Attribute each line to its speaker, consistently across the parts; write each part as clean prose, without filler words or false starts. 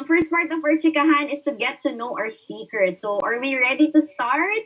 Speaker 1: First part of our chikahan is to get to know our speakers. So, are we ready to start?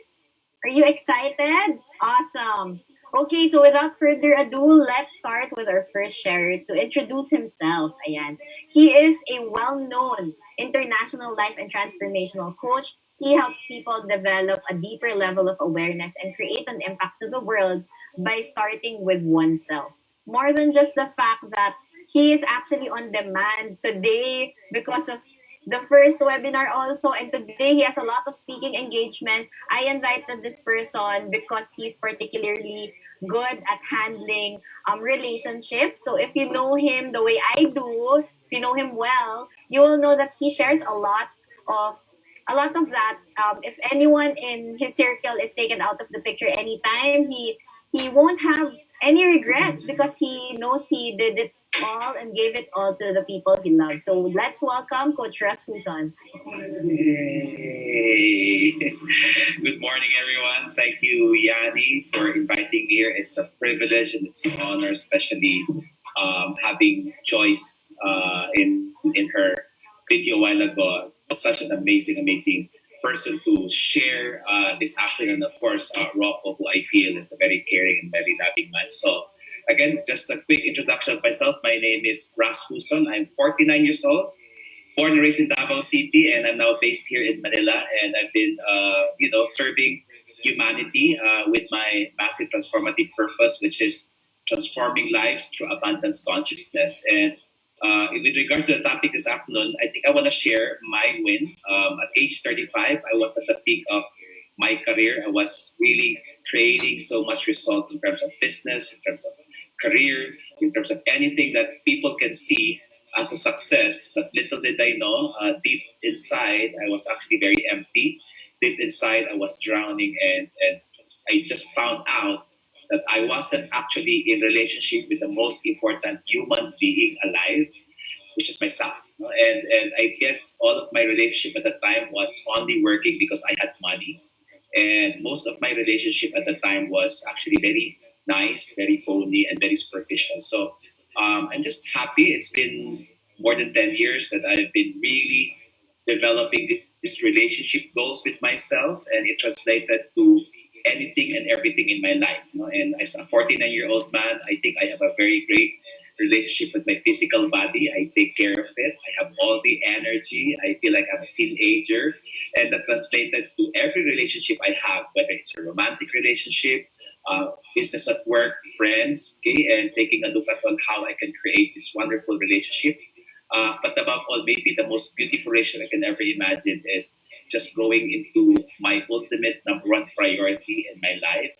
Speaker 1: Are you excited? Awesome. Okay, so without further ado, let's start with our first sharer to introduce himself. Ayan. He is a well-known international life and transformational coach. He helps people develop a deeper level of awareness and create an impact to the world by starting with oneself. More than just the fact that he is actually on demand today because of the first webinar also, and today he has a lot of speaking engagements. I invited this person because he's particularly good at handling relationships. So if you know him the way I do, if you know him well, you will know that he shares of a lot of that. If anyone in his circle is taken out of the picture anytime, he won't have any regrets because he knows he did it all and gave it all to the people he loves. So let's welcome Coach Russ Juson.
Speaker 2: Hey. Good morning, everyone. Thank you, Yanni, for inviting me here. It's a privilege and it's an honor, especially having Joyce in her video a while ago. Such an amazing person to share this afternoon. Of course, Rocco, who I feel is a very caring and very loving man. So, again, just a quick introduction of myself. My name is Rasmussen. I'm 49 years old, born and raised in Davao City, and I'm now based here in Manila. And I've been, serving humanity with my massive transformative purpose, which is transforming lives through abundance consciousness. And with regards to the topic this afternoon, I think I want to share my win. At age 35, I was at the peak of my career. I was really creating so much result in terms of business, in terms of career, in terms of anything that people can see as a success. But little did I know, deep inside, I was actually very empty. Deep inside, I was drowning, and I just found out that I wasn't actually in relationship with the most important human being alive, which is myself. And I guess all of my relationship at the time was only working because I had money. And most of my relationship at the time was actually very nice, very phony, and very superficial. So I'm just happy. It's been more than 10 years that I've been really developing this relationship goals with myself, and it translated to anything and everything in my life. And as a 49-year-old man, I think I have a very great relationship with my physical body. I take care of it. I have all the energy. I feel like I'm a teenager. And that translated to every relationship I have, whether it's a romantic relationship, business at work, friends, okay, and taking a look at on how I can create this wonderful relationship. But above all, maybe the most beautiful relationship I can ever imagine is just going into my ultimate number one priority in my life,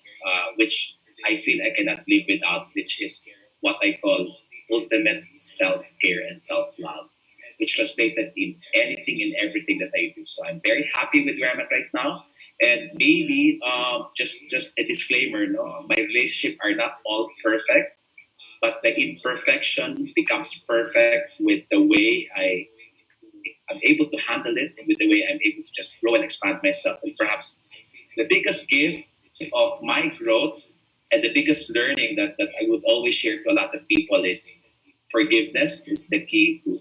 Speaker 2: which I feel I cannot live without, which is what I call ultimate self-care and self-love, which translated in anything and everything that I do. So I'm very happy with where I'm at right now. And maybe just a disclaimer, no, my relationship are not all perfect, but the imperfection becomes perfect with the way I'm able to handle it, and with the way I'm able to just grow and expand myself. And perhaps the biggest gift of my growth and the biggest learning that I would always share to a lot of people is forgiveness is the key to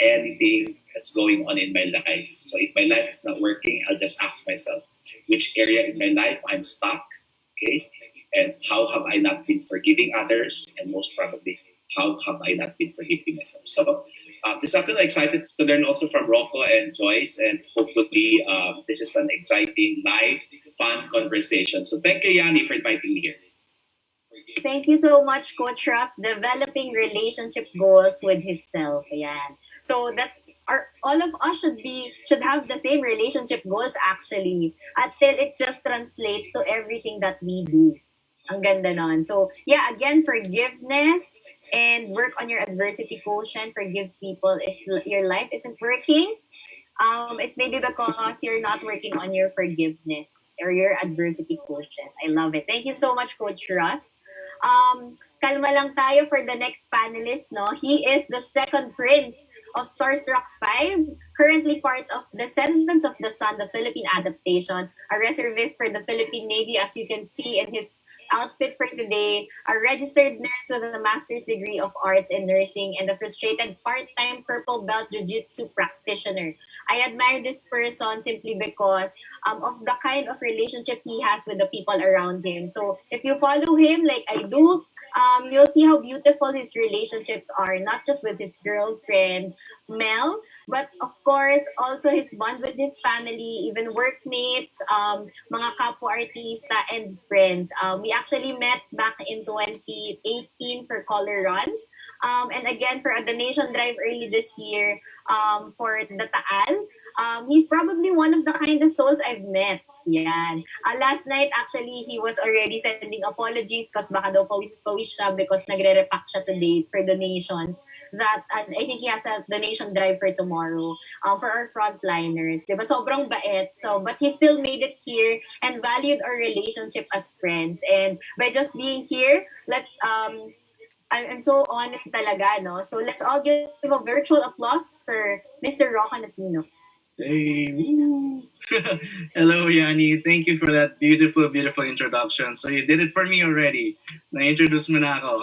Speaker 2: anything that's going on in my life. So if my life is not working, I'll just ask myself which area in my life I'm stuck, okay? And how have I not been forgiving others? And most probably, how have I not been forgiving myself? So this afternoon, I'm excited to learn also from Rocco and Joyce, and hopefully this is an exciting, light, fun conversation. So thank you, Yanni, for inviting me here.
Speaker 1: Thank you so much, Coach Ross. Developing relationship goals with himself. Ayan. So that's all of us should have the same relationship goals actually, until it just translates to everything that we do. Ang ganda nun. So yeah, again, forgiveness and work on your adversity quotient. Forgive people if your life isn't working. It's maybe because you're not working on your forgiveness or your adversity quotient. I love it. Thank you so much, Coach Russ. Kalma lang tayo for the next panelist, no? He is the second prince of Starstruck 5, currently part of Descendants of the Sun, the Philippine adaptation, a reservist for the Philippine Navy, as you can see in his outfit for today, a registered nurse with a master's degree of arts in nursing, and a frustrated part-time purple belt jiu-jitsu practitioner. practitioner. I admire this person simply because of the kind of relationship he has with the people around him. So if you follow him like I do, you'll see how beautiful his relationships are, not just with his girlfriend, Mel, but of course, also his bond with his family, even workmates, mga kapwa-artista, and friends. We actually met back in 2018 for Color Run. And again, for a donation drive early this year for the Taal. He's probably one of the kindest souls I've met. Yan. Last night, actually, he was already sending apologies because baka daw pawis-pawis siya because nagre-repack siya today for donations. That, and I think he has a donation drive for tomorrow for our frontliners. Diba? Sobrang bait. So, but he still made it here and valued our relationship as friends. And by just being here, I'm so honored talaga, no? So let's all give a virtual applause for Mr. Rocco Nacino.
Speaker 3: Hey, woo. Hello, Yanni. Thank you for that beautiful, beautiful introduction. So you did it for me already. Na-introduce mo na ako.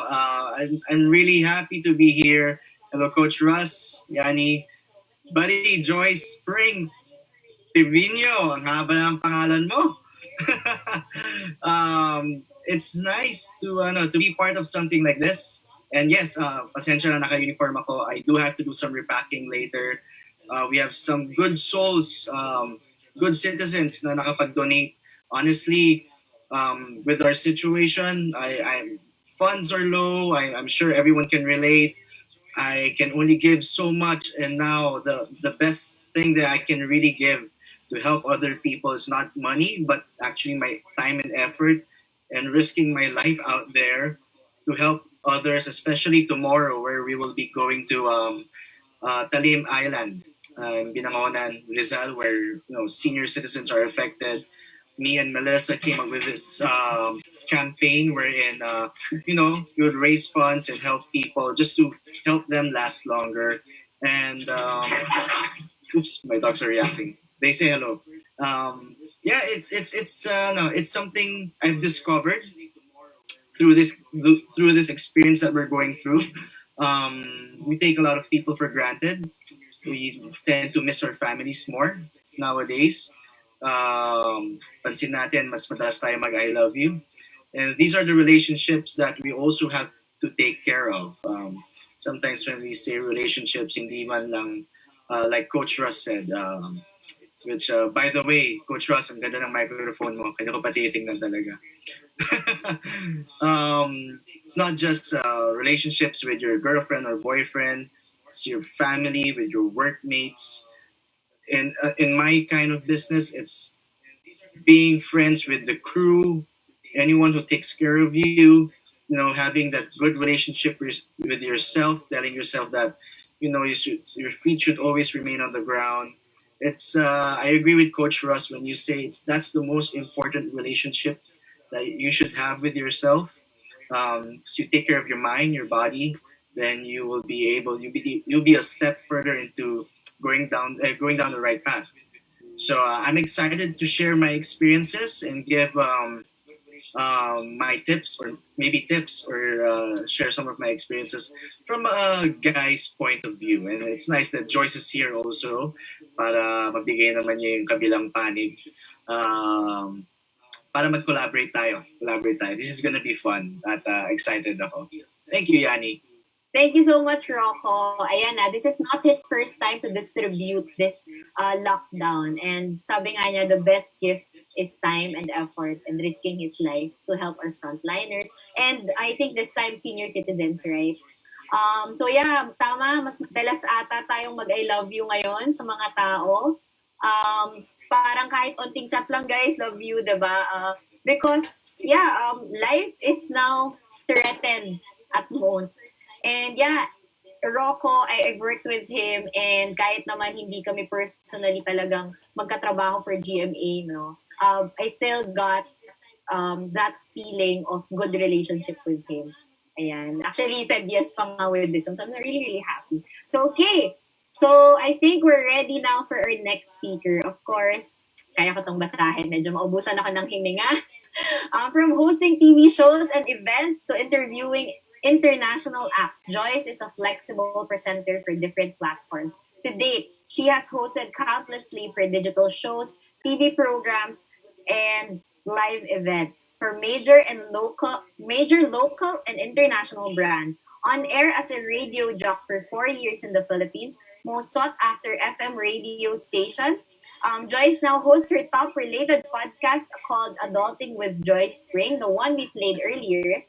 Speaker 3: I'm really happy to be here. Hello, Coach Russ, Yanni, buddy, Joyce Pring, Trevino. Ang haba ng pangalan mo. It's nice to be part of something like this. And yes, pasensya na naka-uniform ako. I do have to do some repacking later. We have some good souls, good citizens na nakapag-donate. Honestly, with our situation, funds are low. I'm sure everyone can relate. I can only give so much, and now the best thing that I can really give to help other people is not money, but actually my time and effort, and risking my life out there to help others, especially tomorrow, where we will be going to Talim Island, in Binangonan, Rizal, where senior citizens are affected. Me and Melissa came up with this campaign wherein you would raise funds and help people just to help them last longer. And oops, my dogs are reacting. They say hello. Yeah, it's no, it's something I've discovered through this experience that we're going through. We take a lot of people for granted. We tend to miss our families more nowadays. Pansin natin, mas madalas tayo mag I love you. And these are the relationships that we also have to take care of. Sometimes when we say relationships, hindi man lang, like Coach Russ said, which, by the way, Coach Russ, ang ganda ng microphone mo. Kanya ko pati tingnan talaga. It's not just relationships with your girlfriend or boyfriend. It's your family, with your workmates. In my kind of business, it's being friends with the crew, anyone who takes care of you. Having that good relationship with yourself, telling yourself that your feet should always remain on the ground. It's I agree with Coach Russ when you say that's the most important relationship that you should have with yourself. So you take care of your mind, your body, then you will be able you'll be a step further into going down the right path. So I'm excited to share my experiences and give my tips, or maybe tips, or share some of my experiences from a guy's point of view. And it's nice that Joyce is here also para mabigay naman niya yung kabilang panig. Para mag-collaborate tayo. This is gonna be fun at excited ako. Thank you, Yanni.
Speaker 1: Thank you so much, Rocco. Ayan na, this is not his first time to distribute this lockdown. And sabi nga niya, the best gift is time and effort and risking his life to help our frontliners. And I think this time, senior citizens, right? So yeah, tama, mas madalas ata tayong mag-I love you ngayon sa mga tao. Parang kahit onting chat lang, guys, love you, diba? Because, yeah, life is now threatened at most. And yeah, Rocco, I've worked with him, and kahit naman hindi kami personally talagang magkatrabaho for GMA, no, I still got that feeling of good relationship with him. Ayan. Actually, he said yes pa nga with this. So I'm really, really happy. So, okay. So, I think we're ready now for our next speaker. Of course, kaya ko tong basahin. Medyo maubusan ako ng hininga. From hosting TV shows and events to interviewing international acts, Joyce is a flexible presenter for different platforms. To date, She has hosted countlessly for digital shows, TV programs, and live events for major local and international brands. On air as a radio jock for 4 years in the Philippines, most sought after FM radio station. Joyce now hosts her top related podcast called Adulting with Joyce Pring, the one we played earlier,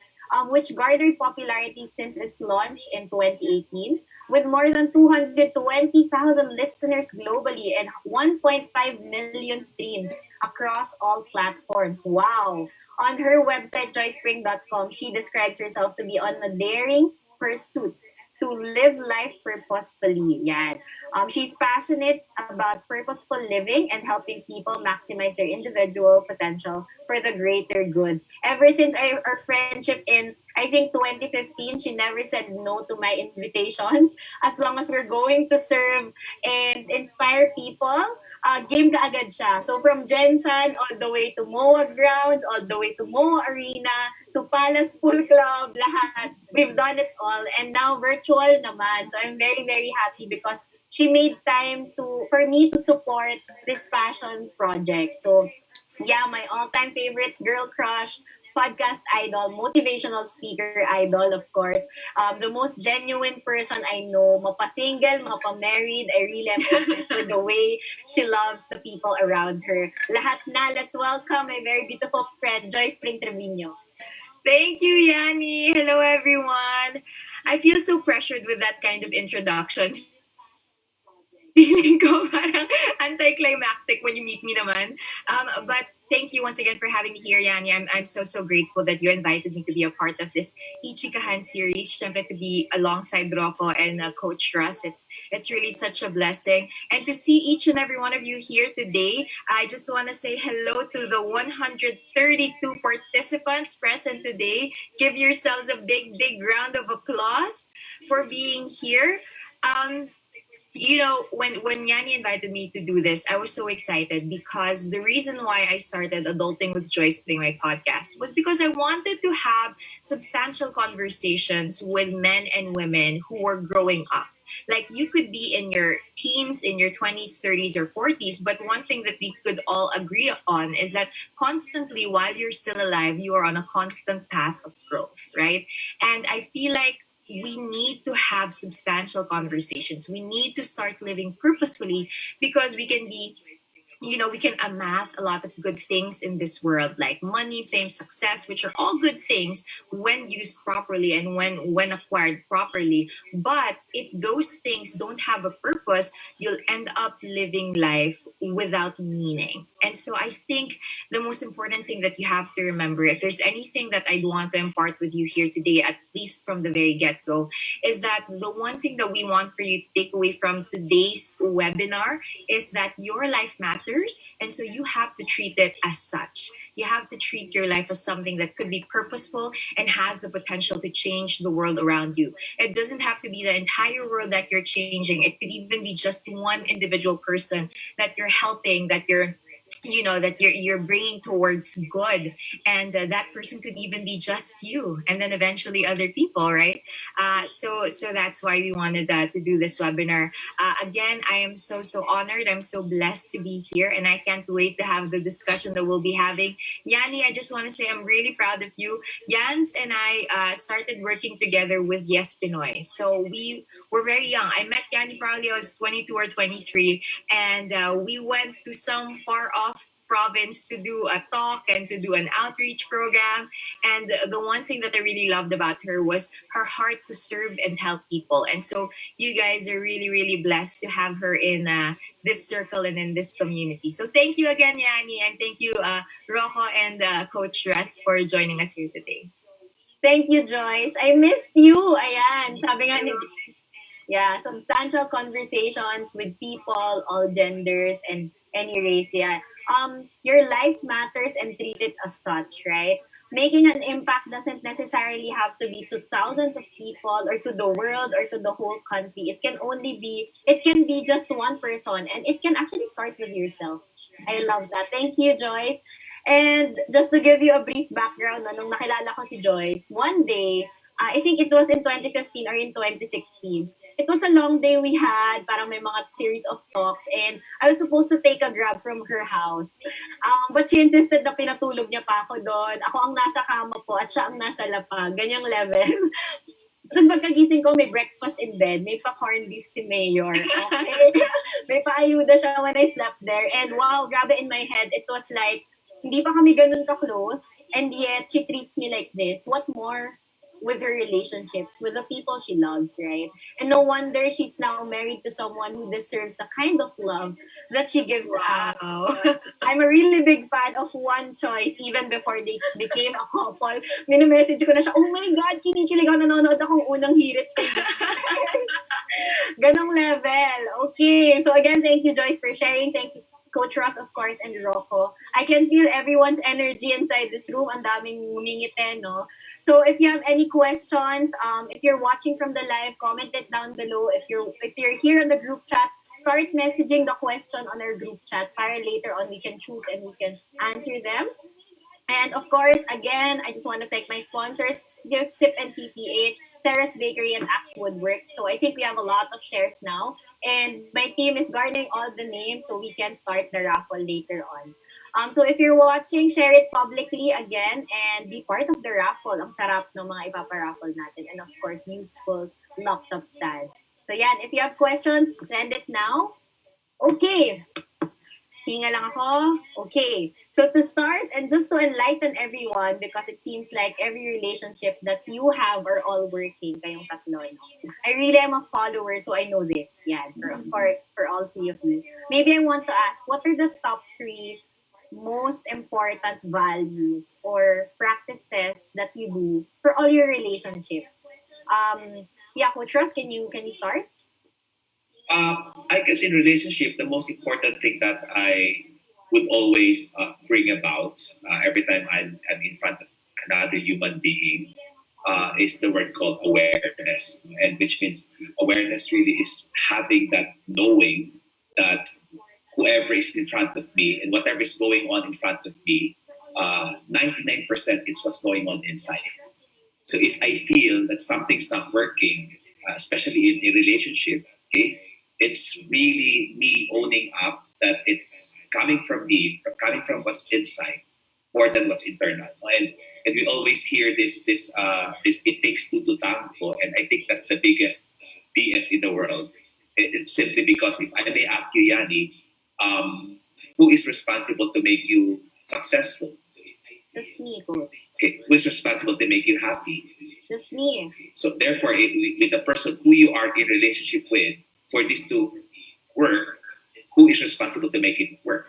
Speaker 1: which garnered popularity since its launch in 2018 with more than 220,000 listeners globally and 1.5 million streams across all platforms. Wow. On her website, joyspring.com, she describes herself to be on a daring pursuit to live life purposefully. Yan. She's passionate about purposeful living and helping people maximize their individual potential for the greater good. Ever since our friendship in, I think, 2015, she never said no to my invitations. As long as we're going to serve and inspire people, game ka agad siya. So from Jensen all the way to MOA Grounds, all the way to MOA Arena, to Palace Pool Club, lahat. We've done it all. And now virtual naman. So I'm very, very happy because she made time for me to support this passion project. So yeah, my all-time favorite girl crush, podcast idol, motivational speaker idol, of course. The most genuine person I know, mapa-single, mapa-married. I really am impressed with the way she loves the people around her. Lahat na, let's welcome my very beautiful friend, Joyce Pring Trevino.
Speaker 4: Thank you, Yanni. Hello, everyone. I feel so pressured with that kind of introduction. Feeling ko parang anticlimactic when you meet me naman. But thank you once again for having me here, Yanni. I'm so grateful that you invited me to be a part of this Ichikahan series. Syempre to be alongside Rocco and Coach Russ. It's really such a blessing. And to see each and every one of you here today, I just want to say hello to the 132 participants present today. Give yourselves a big round of applause for being here. When Yanni invited me to do this, I was so excited because the reason why I started Adulting with Joyce Pring, my podcast, was because I wanted to have substantial conversations with men and women who were growing up. Like you could be in your teens, in your 20s, 30s, or 40s, but one thing that we could all agree on is that constantly while you're still alive, you are on a constant path of growth, right? And I feel like we need to have substantial conversations. We need to start living purposefully because we can amass a lot of good things in this world like money, fame, success, which are all good things when used properly and when acquired properly. But if those things don't have a purpose, you'll end up living life without meaning. And so I think the most important thing that you have to remember, if there's anything that I'd want to impart with you here today, at least from the very get-go, is that the one thing that we want for you to take away from today's webinar is that your life matters. And so you have to treat it as such. You have to treat your life as something that could be purposeful and has the potential to change the world around you. It doesn't have to be the entire world that you're changing. It could even be just one individual person that you're helping, that you're bringing towards good, and that person could even be just you, and then eventually other people, right? So that's why we wanted to do this webinar. Again, I am so honored. I'm so blessed to be here, and I can't wait to have the discussion that we'll be having. Yanni, I just want to say I'm really proud of you. Jans and I started working together with Yes Pinoy, so we were very young. I met Yanni probably I was 22 or 23, and we went to some far off province to do a talk and to do an outreach program. And the one thing that I really loved about her was her heart to serve and help people. And so you guys are really blessed to have her in this circle and in this community. So thank you again, Yanni, and thank you, Rocco and Coach Russ, for joining us here today.
Speaker 1: Thank you, Joyce. I missed you. Ayan, sabi nga ni yeah, substantial conversations with people, all genders, and any race. Yeah. Your life matters and treat it as such, right? Making an impact doesn't necessarily have to be to thousands of people or to the world or to the whole country. It can be just one person, and it can actually start with yourself. I love that. Thank you, Joyce. And just to give you a brief background, nung nakilala ko si Joyce, one day, I think it was in 2015 or in 2016. It was a long day we had, parang may mga series of talks, and I was supposed to take a grab from her house. But she insisted na pinatulog niya pa ako doon. Ako ang nasa kama po at siya ang nasa lapag. Ganyang level. Tapos pagkagising ko, may breakfast in bed. May pa-corned beef si Mayor. Okay? May pa-ayuda siya when I slept there. And wow, grabe in my head. It was like, hindi pa kami ganun ka-close. And yet, she treats me like this. What more with her relationships, with the people she loves, right? And no wonder she's now married to someone who deserves the kind of love that she gives out.
Speaker 4: Wow.
Speaker 1: I'm a really big fan of One Choice even before they became a couple. Mini-message ko na siya, oh my God, kinikilig ako, nanonood akong unang hirit. Ganong level. Okay. So again, thank you, Joyce, for sharing. Thank you, Coach Ross, of course, and Rocco. I can feel everyone's energy inside this room. Ang daming ngumingiti, no? So if you have any questions, if you're watching from the live, comment it down below. If you're here in the group chat, start messaging the question on our group chat. Para later on we can choose and we can answer them. And of course, again, I just want to thank my sponsors, Sip and TPH, Sarah's Bakery, and Axe Woodworks. So I think we have a lot of shares now. And my team is garnering all the names so we can start the raffle later on. So if you're watching, share it publicly again and be part of the raffle. Ang sarap ng mga ipaparaffle natin. And of course, useful laptop stand. So yan, if you have questions, send it now. Okay. Hinga lang ako. Okay. So to start, and just to enlighten everyone, because it seems like every relationship that you have are all working, kayong tatlo. No? I really am a follower, so I know this. Yeah, of course, for all three of you. Maybe I want to ask, what are the top three most important values or practices that you do for all your relationships? Yeah, Coach Ross, can you start?
Speaker 2: I guess in relationship, the most important thing that I would always bring about every time I'm in front of another human being is the word called awareness, and which means awareness really is having that knowing that whoever is in front of me and whatever is going on in front of me, 99% is what's going on inside. So if I feel that something's not working, especially in a relationship, okay, it's really me owning up that it's coming from me, coming from what's inside, more than what's internal. And we always hear this it takes two to tango, and I think that's the biggest BS in the world. It's simply because if I may ask you, Yanni, who is responsible to make you successful?
Speaker 1: Just me, Coach.
Speaker 2: Okay, who is responsible to make you happy?
Speaker 1: Just me.
Speaker 2: So therefore, with the person who you are in relationship with, for this to work, who is responsible to make it work?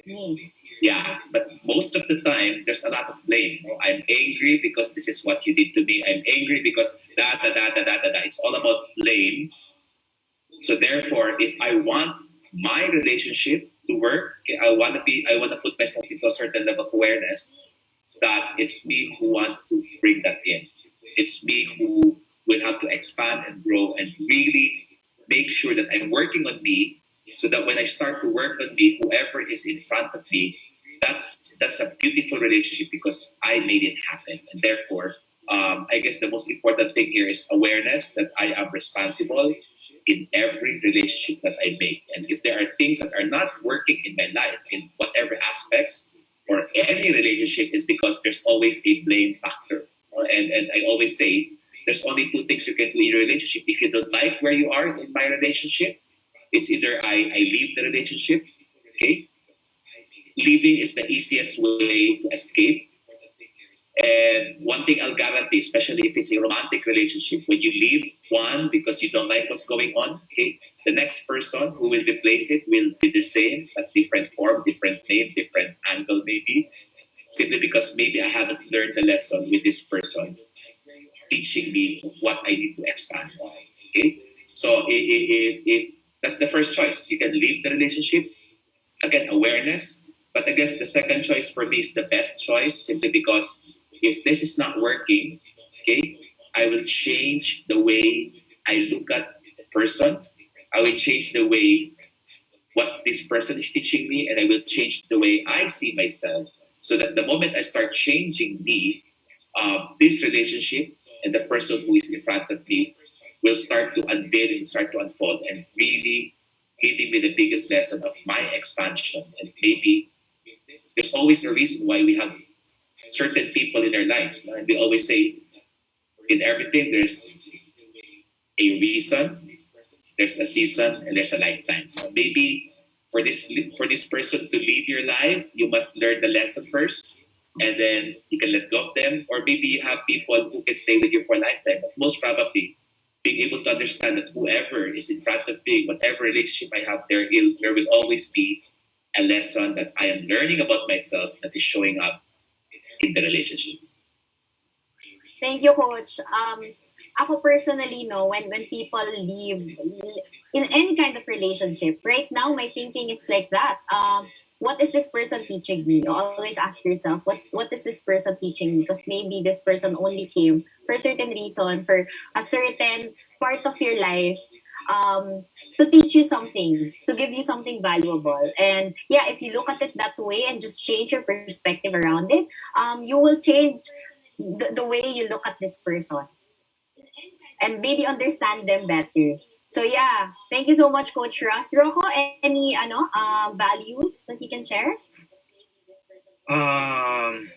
Speaker 1: Me.
Speaker 2: Yeah, but most of the time, there's a lot of blame. You know, I'm angry because this is what you did to me. I'm angry because da da da da da da da. It's all about blame. So therefore, if I want my relationship to work, okay, I want to put myself into a certain level of awareness that it's me who want to bring that in. It's me who will have to expand and grow and really make sure that I'm working on me, so that when I start to work on me, whoever is in front of me, that's a beautiful relationship because I made it happen. And therefore, I guess the most important thing here is awareness that I am responsible in every relationship that I make. And if there are things that are not working in my life, in whatever aspects or any relationship, is because there's always a blame factor. And I always say, there's only two things you can do in your relationship. If you don't like where you are in my relationship, it's either I leave the relationship, okay? Leaving is the easiest way to escape. And one thing I'll guarantee, especially if it's a romantic relationship, when you leave one because you don't like what's going on, okay, the next person who will replace it will be the same, but different form, different name, different angle maybe, simply because maybe I haven't learned the lesson with this person teaching me what I need to expand on. Okay, so if that's the first choice, you can leave the relationship. Again, awareness. But I guess the second choice for me is the best choice, simply because if this is not working, okay, I will change the way I look at the person. I will change the way what this person is teaching me, and I will change the way I see myself. So that the moment I start changing me, this relationship and the person who is in front of me will start to unveil and start to unfold and really giving me the biggest lesson of my expansion. And maybe there's always a reason why we have certain people in our lives. No? And we always say, in everything, there's a reason, there's a season, and there's a lifetime. Maybe for this person to live your life, you must learn the lesson first, and then you can let go of them. Or maybe you have people who can stay with you for a lifetime. But most probably, being able to understand that whoever is in front of me, whatever relationship I have, there will always be a lesson that I am learning about myself that is showing up in the relationship.
Speaker 1: Thank you, Coach. Ako personally, no, when people leave in any kind of relationship, right now my thinking it's like that. What is this person teaching me? You always ask yourself, what is this person teaching me? Because maybe this person only came for a certain reason, for a certain part of your life, to teach you something, to give you something valuable. And yeah, if you look at it that way and just change your perspective around it, you will change the way you look at this person and maybe understand them better. So yeah, thank you so much, Coach Russ. Rocco, any values that you can share?
Speaker 3: Um,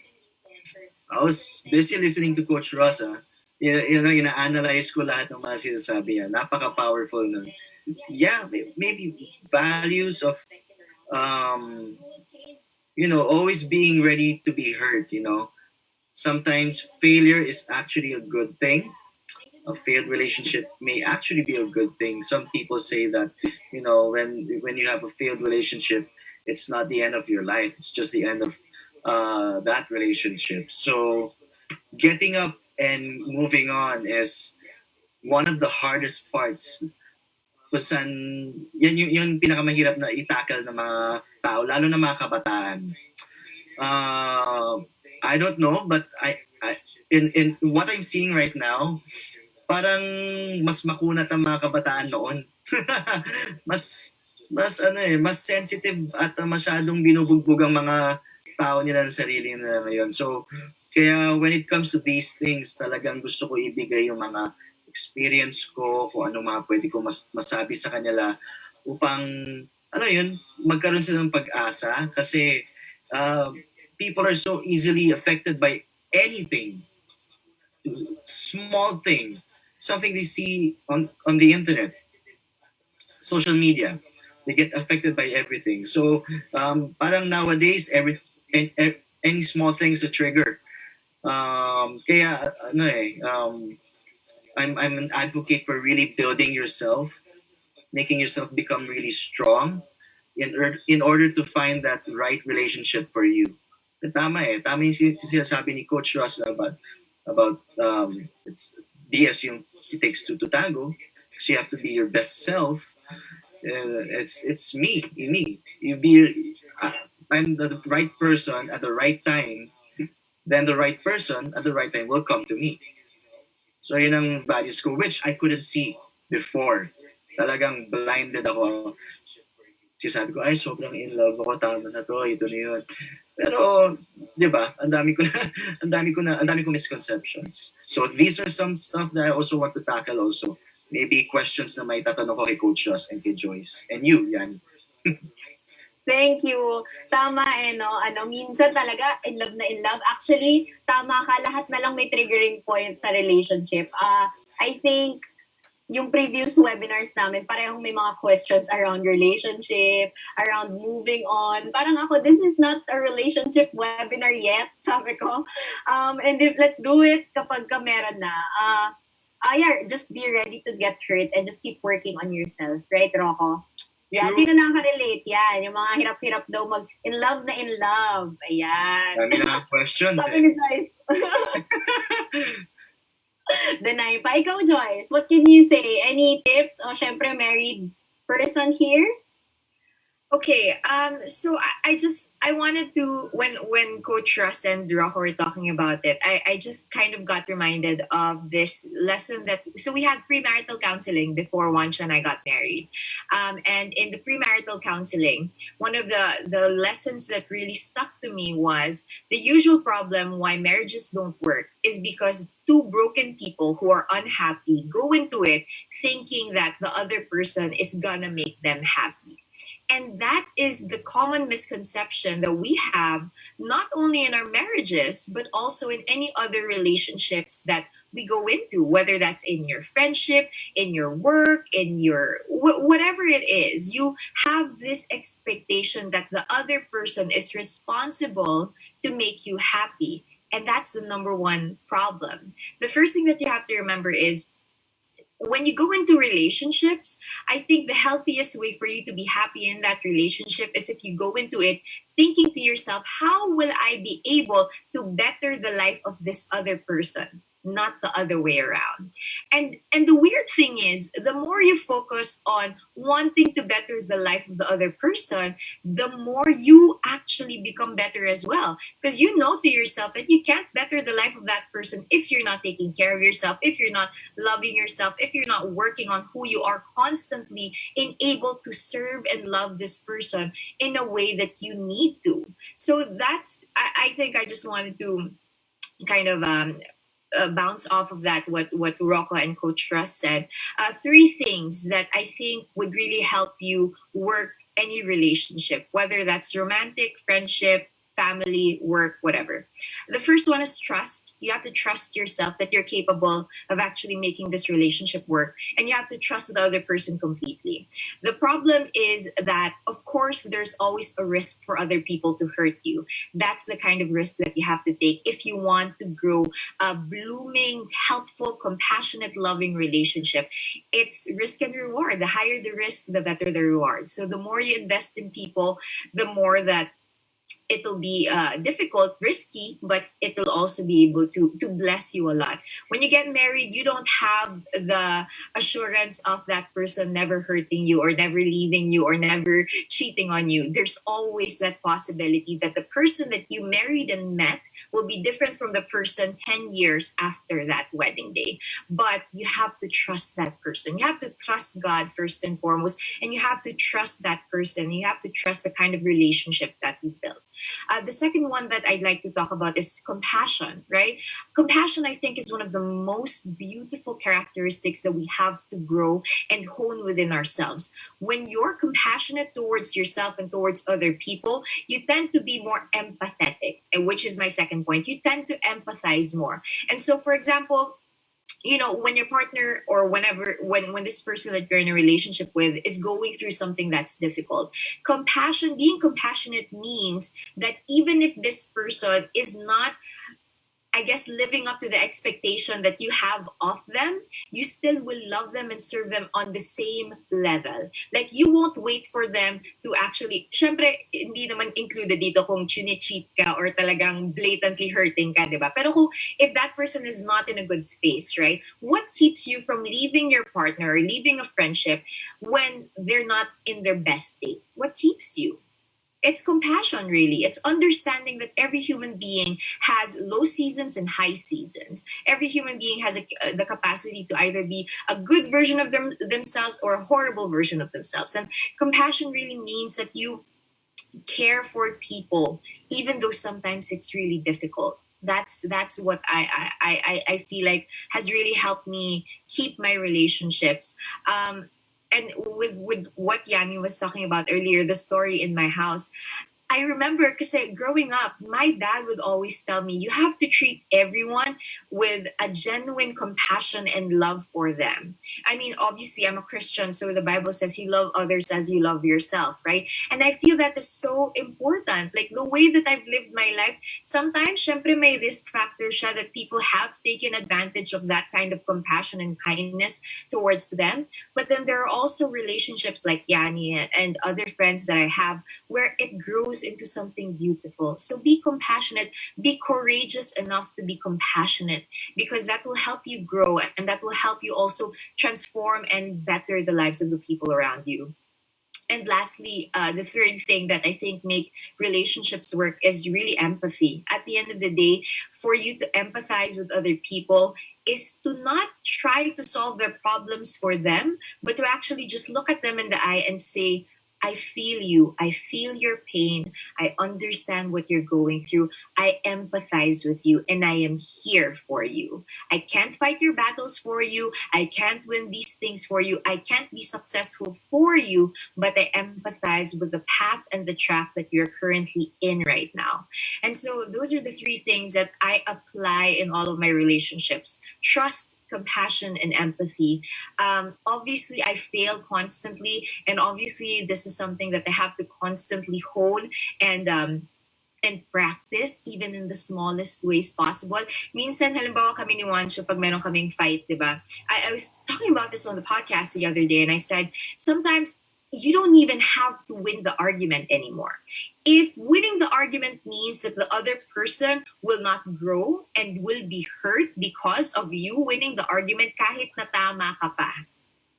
Speaker 3: I was busy listening to Coach Ross. Ina-analyze ko lahat ng mga sinasabi niya. Napaka-powerful nun. Yeah, maybe values of, um, always being ready to be hurt, Sometimes failure is actually a good thing. A failed relationship may actually be a good thing. Some people say that, when you have a failed relationship, it's not the end of your life. It's just the end of that relationship. So getting up and moving on is one of the hardest parts. Kusan, yung pinakamahirap na itakal ng mga tao, lalo na mga kabataan. I don't know, but I in what I'm seeing right now, parang mas makunat ang mga kabataan noon. mas mas sensitive at masyadong binubugbog ang mga tao nila ng sarili nila ngayon. So, kaya when it comes to these things, talagang gusto ko ibigay yung mga experience ko, kung ano mga pwede ko masabi sa kanila upang, magkaroon sila ng pag-asa kasi people are so easily affected by anything, small thing, something they see on the internet, social media. They get affected by everything. So, parang nowadays, any small thing's a trigger. Kaya, I'm an advocate for really building yourself, making yourself become really strong in order to find that right relationship for you. Tama eh. Tama yung sinasabi ni Coach Ross about it's BS yung it takes two to tango. So you have to be your best self. It's me. You be I'm the right person at the right time. Then the right person at the right time will come to me. So yun ang values ko, which I couldn't see before. Talagang blinded ako. Sabi ko, ay, sobrang in love ako, tama na to, ito na yun. Pero, di ba, ang dami ko misconceptions. So these are some stuff that I also want to tackle also. Maybe questions na may tatanong ko kay Coach Ross and kay Joyce. And you, Yan.
Speaker 1: Thank you. Tama minsan talaga in love na in love. Actually, tama ka, lahat na lang may triggering point sa relationship. I think yung previous webinars namin, parehong may mga questions around relationship, around moving on. Parang ako, this is not a relationship webinar yet, sabi ko. And let's do it kapag ka meron na. Yeah, just be ready to get hurt and just keep working on yourself. Right, Rocco? Yeah, sino nakaka-relate? Yan, yung mga hirap-hirap daw in love na in love. Ayan.
Speaker 3: Dami na questions
Speaker 1: Sabi ni Joyce. Deny pa. Ikaw, Joyce, what can you say? Any tips? O, syempre, married person here?
Speaker 4: Okay, so I wanted to, when Coach Russ and Rocco were talking about it, I just kind of got reminded of this lesson that, so we had premarital counseling before Wancha and I got married, and in the premarital counseling, one of the lessons that really stuck to me was the usual problem why marriages don't work is because two broken people who are unhappy go into it thinking that the other person is gonna make them happy. And that is the common misconception that we have, not only in our marriages, but also in any other relationships that we go into, whether that's in your friendship, in your work, in your whatever it is. You have this expectation that the other person is responsible to make you happy. And that's the number one problem. The first thing that you have to remember is when you go into relationships, I think the healthiest way for you to be happy in that relationship is if you go into it thinking to yourself, how will I be able to better the life of this other person? Not the other way around. And the weird thing is, the more you focus on wanting to better the life of the other person, the more you actually become better as well. Because you know to yourself that you can't better the life of that person if you're not taking care of yourself, if you're not loving yourself, if you're not working on who you are constantly in able to serve and love this person in a way that you need to. So that's, I think I just wanted to kind of bounce off of that, what Rocco and Coach Russ said. Three things that I think would really help you work any relationship, whether that's romantic, friendship, family, work, whatever. The first one is trust. You have to trust yourself that you're capable of actually making this relationship work, and you have to trust the other person completely. The problem is that, of course, there's always a risk for other people to hurt you. That's the kind of risk that you have to take if you want to grow a blooming, helpful, compassionate, loving relationship. It's risk and reward. The higher the risk, the better the reward. So the more you invest in people, the more that it'll be difficult, risky, but it'll also be able to bless you a lot. When you get married, you don't have the assurance of that person never hurting you or never leaving you or never cheating on you. There's always that possibility that the person that you married and met will be different from the person 10 years after that wedding day. But you have to trust that person. You have to trust God first and foremost, and you have to trust that person. You have to trust the kind of relationship that you built. The second one that I'd like to talk about is compassion, right? Compassion, I think, is one of the most beautiful characteristics that we have to grow and hone within ourselves. When you're compassionate towards yourself and towards other people, you tend to be more empathetic, and which is my second point. You tend to empathize more. And so, for example, when your partner or when this person that you're in a relationship with is going through something that's difficult, being compassionate means that even if this person is not, I guess, living up to the expectation that you have of them, you still will love them and serve them on the same level. Like, you won't wait for them to actually, syempre, hindi naman included dito kung chine-cheat ka or talagang blatantly hurting ka, di ba? Pero if that person is not in a good space, right? What keeps you from leaving your partner or leaving a friendship when they're not in their best state? What keeps you? It's compassion, really. It's understanding that every human being has low seasons and high seasons. Every human being has the capacity to either be a good version of themselves or a horrible version of themselves. And compassion really means that you care for people, even though sometimes it's really difficult. That's what I feel like has really helped me keep my relationships. And with what Yanni was talking about earlier, the story in my house, I remember because growing up, my dad would always tell me, you have to treat everyone with a genuine compassion and love for them. I mean, obviously, I'm a Christian, so the Bible says you love others as you love yourself, right? And I feel that is so important. Like, the way that I've lived my life, sometimes, syempre, may risk factor siya that people have taken advantage of that kind of compassion and kindness towards them. But then there are also relationships like Yanni and other friends that I have where it grows into something beautiful. So be compassionate, be courageous enough to be compassionate, because that will help you grow and that will help you also transform and better the lives of the people around you. And lastly, the third thing that I think make relationships work is really empathy. At the end of the day, for you to empathize with other people is to not try to solve their problems for them, but to actually just look at them in the eye and say, I feel you. I feel your pain. I understand what you're going through. I empathize with you and I am here for you. I can't fight your battles for you. I can't win these things for you. I can't be successful for you, but I empathize with the path and the track that you're currently in right now. And so those are the three things that I apply in all of my relationships: trust, compassion, and empathy. Obviously, I fail constantly, and obviously, this is something that I have to constantly hone and practice even in the smallest ways possible. Minsan, halimbawa kami ni Juancho, pag meron kaming fight, di ba? I was talking about this on the podcast the other day, and I said, sometimes you don't even have to win the argument anymore. If winning the argument means that the other person will not grow and will be hurt because of you winning the argument kahit na tama ka pa,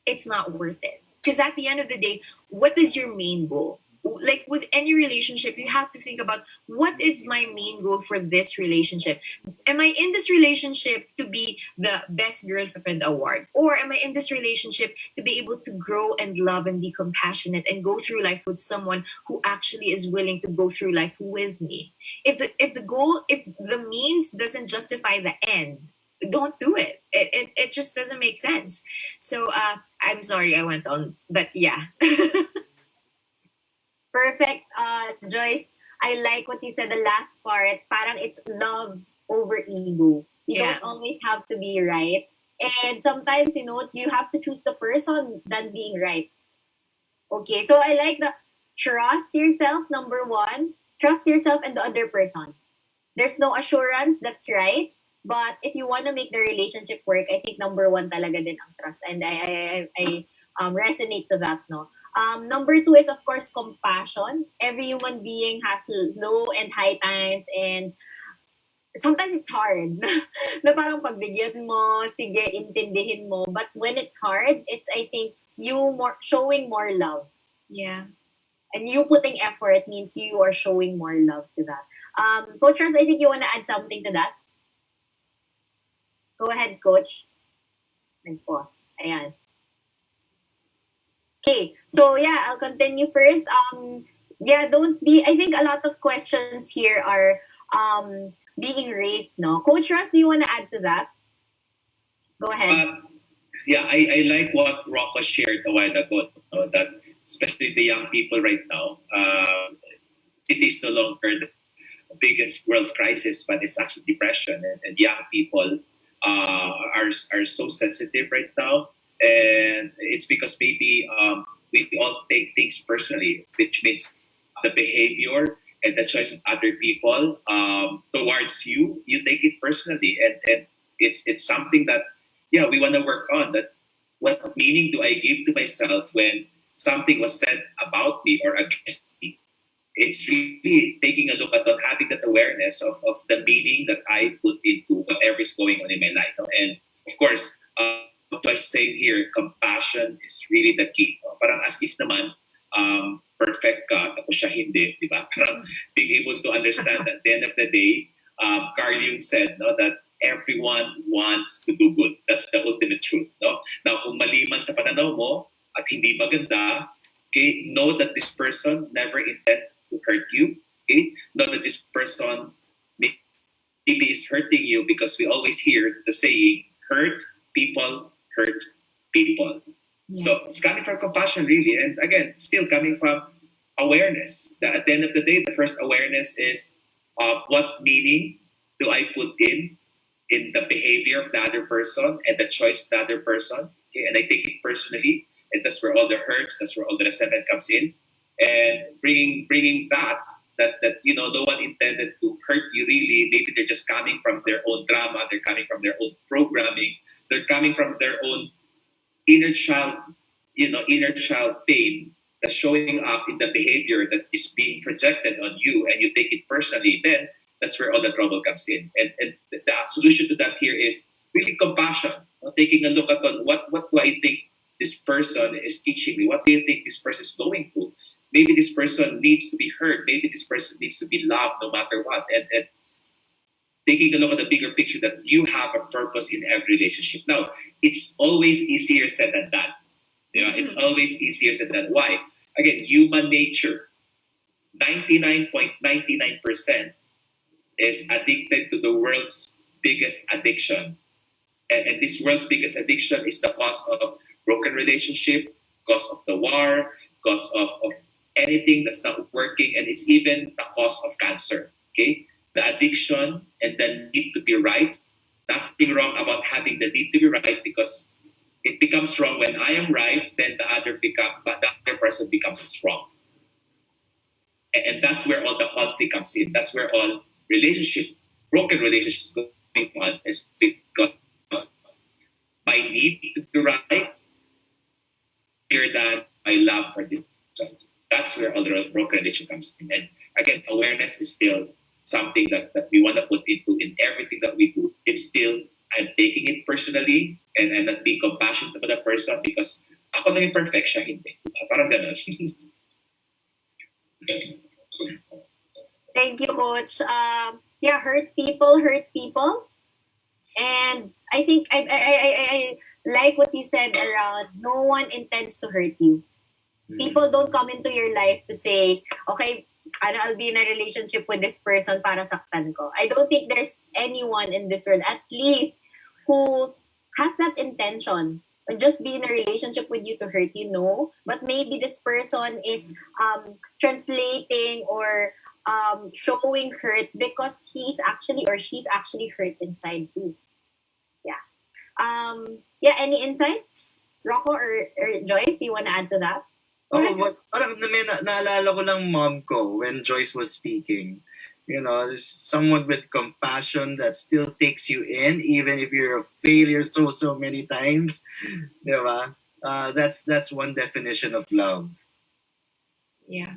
Speaker 4: it's not worth it. Because at the end of the day, what is your main goal? Like with any relationship, you have to think about, what is my main goal for this relationship? Am I in this relationship to be the best girlfriend award? Or am I in this relationship to be able to grow and love and be compassionate and go through life with someone who actually is willing to go through life with me? If the means doesn't justify the end, don't do it. It just doesn't make sense. So I'm sorry I went on, but yeah.
Speaker 1: Perfect, Joyce. I like what you said, the last part. Parang it's love over ego. You
Speaker 4: Yeah.
Speaker 1: don't always have to be right. And sometimes, you have to choose the person than being right. Okay, so I like the trust yourself, number one. Trust yourself and the other person. There's no assurance, that's right. But if you want to make the relationship work, I think number one talaga din ang trust. And I resonate to that, no? Number two is, of course, compassion. Every human being has low and high times, and sometimes it's hard. Na parang pagbigyan mo, sige, intindihin mo. But when it's hard, it's, I think, you showing more love.
Speaker 4: Yeah.
Speaker 1: And you putting effort means you are showing more love to that. Coach Ross, I think you want to add something to that. Go ahead, Coach. And pause. Ayan. Okay, so yeah, I'll continue first. Yeah, don't be. I think a lot of questions here are being raised. No, Coach Ross, do you want to add to that? Go ahead.
Speaker 2: Yeah, I like what Rocco shared a while ago, that especially the young people right now, it is no longer the biggest world crisis, but it's actually depression. And young people are so sensitive right now. And it's because maybe we all take things personally, which means the behavior and the choice of other people towards you, you take it personally. And it's something that, yeah, we want to work on. That what meaning do I give to myself when something was said about me or against me? It's really taking a look at that, having that awareness of the meaning that I put into whatever is going on in my life. And of course, what I'm saying here, compassion is really the key. Parang as if naman, perfect ka, tapos siya hindi, di ba? Parang being able to understand that at the end of the day, Carl Jung said, no, that everyone wants to do good. That's the ultimate truth. No? Now, kung mali man sa pananaw mo at hindi maganda, okay, know that this person never intended to hurt you. Okay? Know that this person maybe is hurting you, because we always hear the saying, hurt people hurt people.
Speaker 4: Yeah.
Speaker 2: So it's coming from compassion, really. And again, still coming from awareness. That at the end of the day, the first awareness is what meaning do I put in the behavior of the other person and the choice of the other person. Okay? And I take it personally. And that's where all the hurts, that's where all the resentment comes in. And bringing that no one intended to hurt you really. Maybe they're just coming from their own drama, they're coming from their own programming, they're coming from their own inner child pain that's showing up in the behavior that is being projected on you, and you take it personally. Then that's where all the trouble comes in. And the solution to that here is really compassion. Taking a look at what do I think this person is teaching me? What do you think this person is going through? Maybe this person needs to be heard. Maybe this person needs to be loved no matter what. And taking a look at the bigger picture that you have a purpose in every relationship. Now, it's always easier said than done. It's always easier said than why. Again, human nature, 99.99% is addicted to the world's biggest addiction. And this world's biggest addiction is the cause of broken relationship, cause of the war, cause of anything that's not working, and it's even the cause of cancer. Okay? The addiction and the need to be right. Nothing wrong about having the need to be right, because it becomes wrong when I am right, then the other person becomes wrong. And that's where all the conflict comes in. That's where all broken relationships going on, is because my need to be right bigger than my love for this. So that's where all the broken relationship comes in. And again, awareness is still something that we want to put into in everything that we do. It's still, I'm taking it personally, and I'm not being compassionate about the person because ako lang yung perfect siya, hindi. Parang ganun.
Speaker 1: Thank you, Coach. Yeah, hurt people hurt people. And I think I like what you said around no one intends to hurt you. People don't come into your life to say, okay, I'll be in a relationship with this person para saktan ko. I don't think there's anyone in this world, at least, who has that intention. Or just be in a relationship with you to hurt you, no. But maybe this person is translating or showing hurt because he's actually or she's actually hurt inside too. Yeah. Yeah, any insights? Rocco or Joyce, do you want to add to that?
Speaker 3: Parang naalala ko lang mom ko when Joyce was speaking. Someone with compassion that still takes you in, even if you're a failure so many times. Diba? That's one definition of love.
Speaker 4: Yeah.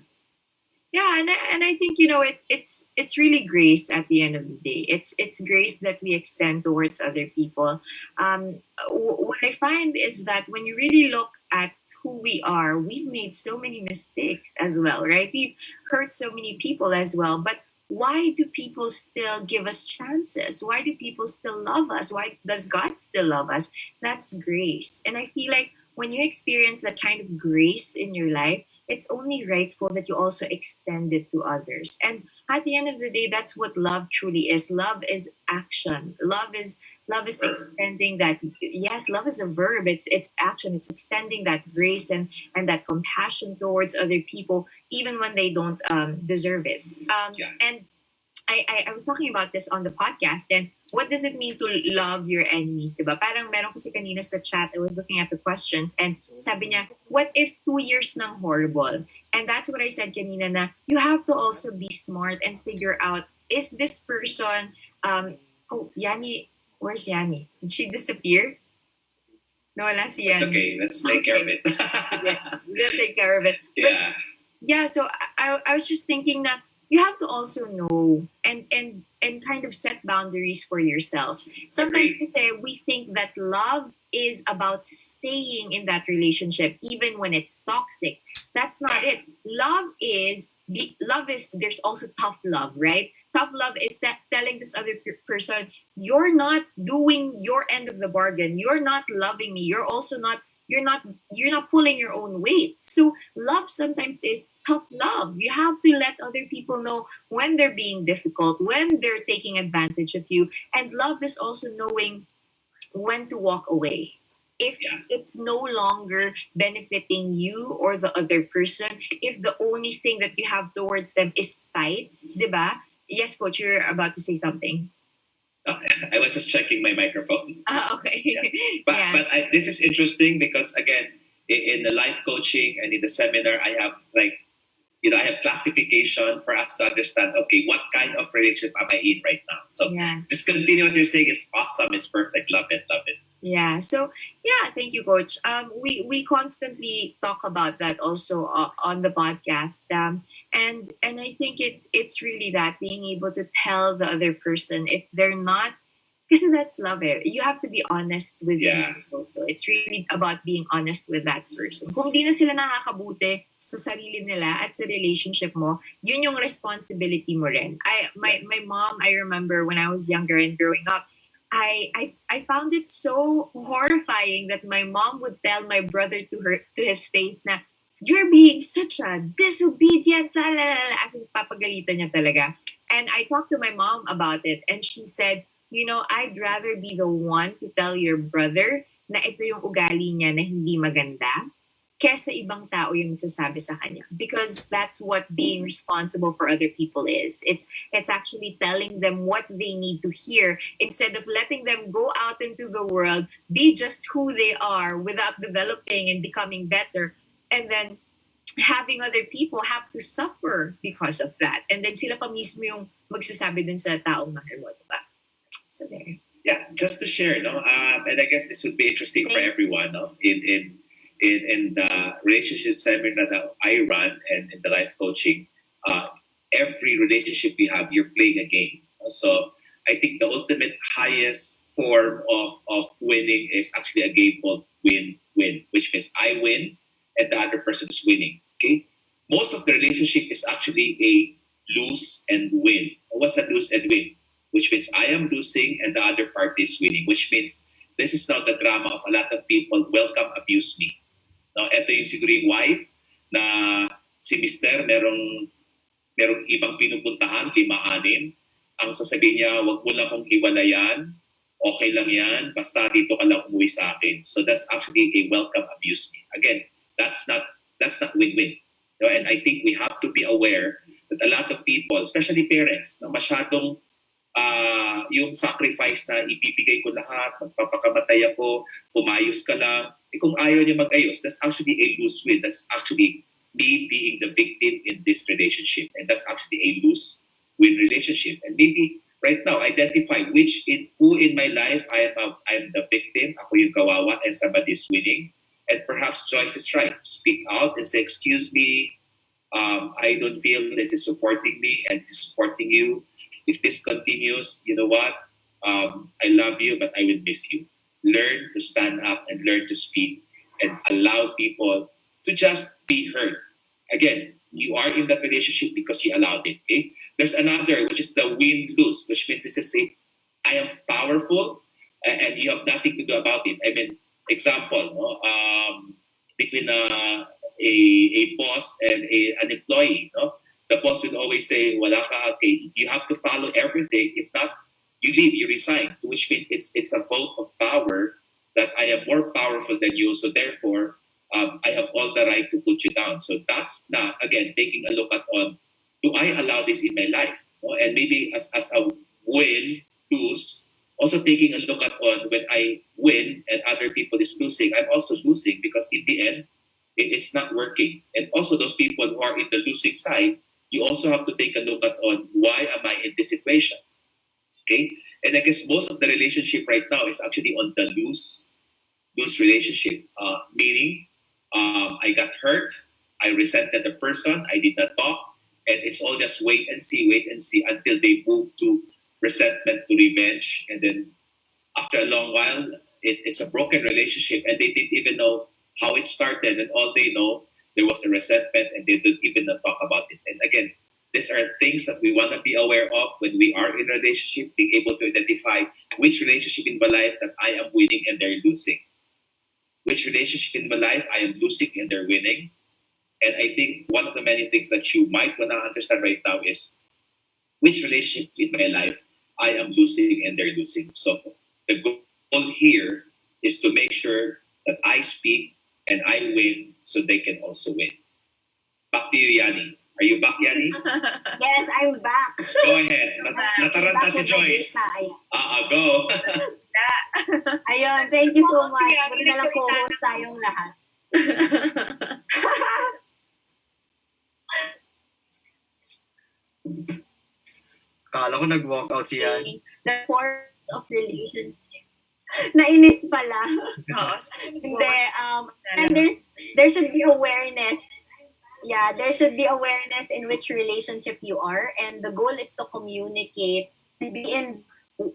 Speaker 4: Yeah, and I think it's really grace at the end of the day. It's grace that we extend towards other people. What I find is that when you really look at who we are, we've made so many mistakes as well, right? We've hurt so many people as well. But why do people still give us chances? Why do people still love us? Why does God still love us? That's grace. And I feel like when you experience that kind of grace in your life, it's only rightful that you also extend it to others. And at the end of the day, that's what love truly is. Love is action. Love is extending that. Yes, love is a verb. It's action. It's extending that grace and that compassion towards other people, even when they don't deserve it. And I was talking about this on the podcast, and what does it mean to love your enemies, diba? Parang meron kasi kanina sa chat, I was looking at the questions, and sabi niya, what if 2 years nang horrible? And that's what I said kanina, na you have to also be smart and figure out, is this person, Yani, where's Yani? Did she disappear? No, wala si Yani.
Speaker 2: It's okay, let's take care of it.
Speaker 4: Yeah, we'll take care of it.
Speaker 2: Yeah.
Speaker 4: But, yeah, so I was just thinking that you have to also know and kind of set boundaries for yourself. Sometimes we think that love is about staying in that relationship even when it's toxic. That's not it. Love is there's also tough love, right? Tough love is that telling this other person, you're not doing your end of the bargain. You're not loving me. You're not pulling your own weight. So love sometimes is tough love. You have to let other people know when they're being difficult, when they're taking advantage of you. And love is also knowing when to walk away. If it's no longer benefiting you or the other person, if the only thing that you have towards them is spite, diba? Yes, Coach, you're about to say something.
Speaker 2: I was just checking my microphone.
Speaker 4: Okay.
Speaker 2: Yeah. But this is interesting because, again, in the life coaching and in the seminar, I have I have classification for us to understand, okay, what kind of relationship am I in right now? So just continue what you're saying. It's awesome. It's perfect. Love it. Love it.
Speaker 4: Yeah. So thank you, Coach. We constantly talk about that also on the podcast. And I think it's really that being able to tell the other person if they're not Kasi that's love eh. You have to be honest with
Speaker 2: Yeah.
Speaker 4: people. So it's really about being honest with that person. Kung di na sila nakakabuti sa sarili nila at sa relationship mo, yun yung responsibility mo rin. My mom, I remember when I was younger and growing up, I found it so horrifying that my mom would tell my brother to his face na you're being such a disobedient, la, la, la, la, as in papagalitan niya talaga. And I talked to my mom about it and she said, you know, I'd rather be the one to tell your brother na ito yung ugali niya na hindi maganda kesa ibang tao yung sasabi sa kanya. Because that's what being responsible for other people is. It's actually telling them what they need to hear instead of letting them go out into the world, be just who they are without developing and becoming better. And then having other people have to suffer because of that. And then sila pa mismo yung magsasabi dun sa taong mahal mo, diba? So there.
Speaker 2: Yeah, just to share, no, and I guess this would be interesting for everyone, no, in the relationship seminar that I run and in the life coaching, every relationship we have, you're playing a game. So I think the ultimate highest form of winning is actually a game called win-win, which means I win and the other person is winning. Okay, most of the relationship is actually a lose and win. What's a lose and win? Which means I am losing and the other party is winning. Which means this is not the drama of a lot of people welcome abuse me. No, ito yung siguro yung wife na si Mister merong ibang pinupuntahan, 5-6. Ang sasabihin niya, wag mo lang akong hiwalayan, okay lang yan, basta dito ka lang umuwi sa akin. So that's actually a welcome abuse me. Again, that's not win-win. No, and I think we have to be aware that a lot of people, especially parents, na masyadong yung sacrifice na ibibigay ko lahat, magpapakamatay ako, pumayos ka lang. Kung ayaw niya mag-ayos, that's actually a lose-win. That's actually me being the victim in this relationship. And that's actually a lose-win relationship. And maybe right now, identify who in my life I'm the victim, ako yung kawawa, and somebody's winning. And perhaps Joyce is right. Speak out and say, excuse me, I don't feel this is supporting me and this is supporting you. If this continues, you know what? I love you, but I will miss you. Learn to stand up and learn to speak and allow people to just be heard. Again, you are in that relationship because you allowed it. Okay? There's another, which is the win-lose, which means this is say, I am powerful and you have nothing to do about it. I mean, example, no? Between a boss and an employee, no? The boss will always say, wala ka, okay, you have to follow everything. If not, you leave, you resign. So which means it's a vote of power that I am more powerful than you. So therefore, I have all the right to put you down. So that's not, again, taking a look at do I allow this in my life? No? And maybe as a win, lose, also taking a look at when I win and other people is losing, I'm also losing because in the end, it's not working. And also those people who are in the losing side, you also have to take a look at why am I in this situation? Okay, and I guess most of the relationship right now is actually on the lose relationship, meaning I got hurt, I resented the person, I did not talk, and it's all just wait and see until they move to resentment, to revenge, and then after a long while, it's a broken relationship, and they didn't even know how it started, and all they know there was a resentment, and they didn't even talk about it. And again, these are things that we want to be aware of when we are in a relationship, being able to identify which relationship in my life that I am winning and they're losing. Which relationship in my life I am losing and they're winning. And I think one of the many things that you might want to understand right now is which relationship in my life I am losing and they're losing. So the goal here is to make sure that I speak and I win so they can also win. Back to you, Yanni. Are you back, Yanni?
Speaker 1: Yes, I'm back.
Speaker 2: Go ahead. Nataranta si Joyce. Go.
Speaker 1: Ayun, thank you so much. Buti na lang co-host tayong lahat.
Speaker 3: Kala ko nag-walk out si Yan.
Speaker 1: The forms of relationship. Nainis pala.
Speaker 4: Oo.
Speaker 1: Hindi. And there should be awareness. Yeah, there should be awareness in which relationship you are. And the goal is to communicate and be in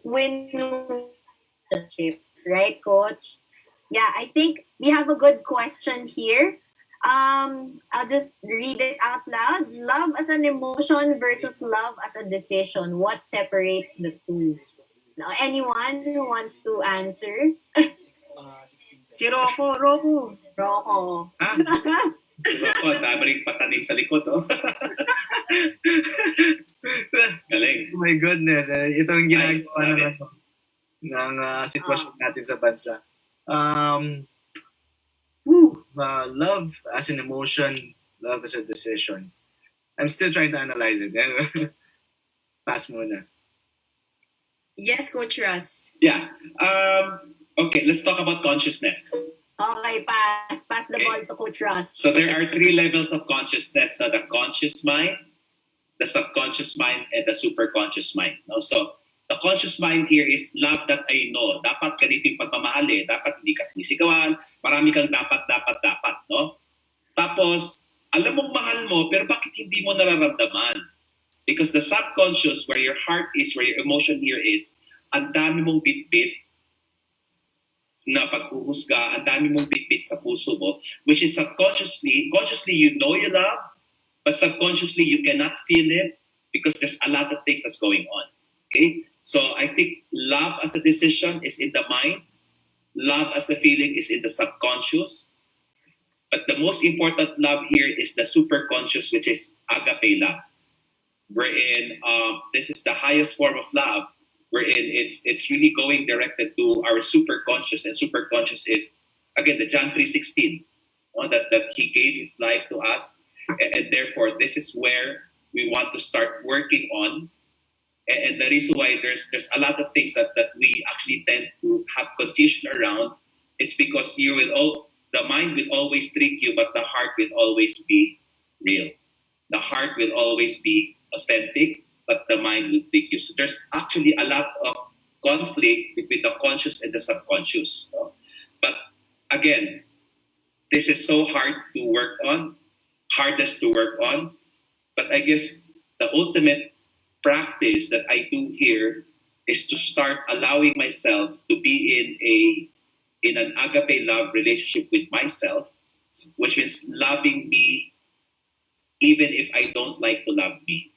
Speaker 1: win relationship, right, Coach? Yeah, I think we have a good question here. I'll just read it out loud. Love as an emotion versus love as a decision. What separates the two? Now, anyone who wants to answer?
Speaker 4: Si Rocco, Rocco.
Speaker 1: Rocco.
Speaker 3: Ah,
Speaker 2: Si Rocco, ang dami rin patanim sa likod, oh. Galing.
Speaker 3: oh my goodness. Ito yung
Speaker 2: Nice.
Speaker 3: ginagawa
Speaker 2: Love
Speaker 3: naman
Speaker 2: it.
Speaker 3: ng sitwasyon natin sa bansa. Love as an emotion, love as a decision. I'm still trying to analyze it. Pass muna.
Speaker 4: Yes, Coach Russ.
Speaker 2: Yeah. Okay, let's talk about consciousness.
Speaker 1: Okay, pass. Pass the ball to Coach Ross.
Speaker 2: So there are 3 levels of consciousness: the conscious mind, the subconscious mind, and the superconscious mind. No? So the conscious mind here is love that I know. Dapat ganito yung pagmamahal eh. Dapat hindi ka sinisigawan. Marami kang dapat. No? Tapos, alam mong mahal mo, pero bakit hindi mo nararamdaman? Because the subconscious, where your heart is, where your emotion here is, ang dami mong bit-bit na paghuhusga, ang dami mong bit-bit sa puso mo, which is consciously you know you love, but subconsciously you cannot feel it because there's a lot of things that's going on. Okay? So I think love as a decision is in the mind, love as a feeling is in the subconscious, but the most important love here is the superconscious, which is agape love, wherein this is the highest form of love, wherein it's really going directed to our superconscious, and superconscious is again the John 3:16, that He gave His life to us, and therefore this is where we want to start working on, and the reason why there's a lot of things that we actually tend to have confusion around, it's because the mind will always trick you, but the heart will always be real. The heart will always be authentic, but the mind will trick you. So there's actually a lot of conflict between the conscious and the subconscious. No? But again, this is so hardest to work on. But I guess the ultimate practice that I do here is to start allowing myself to be in an agape love relationship with myself, which means loving me even if I don't like to love me,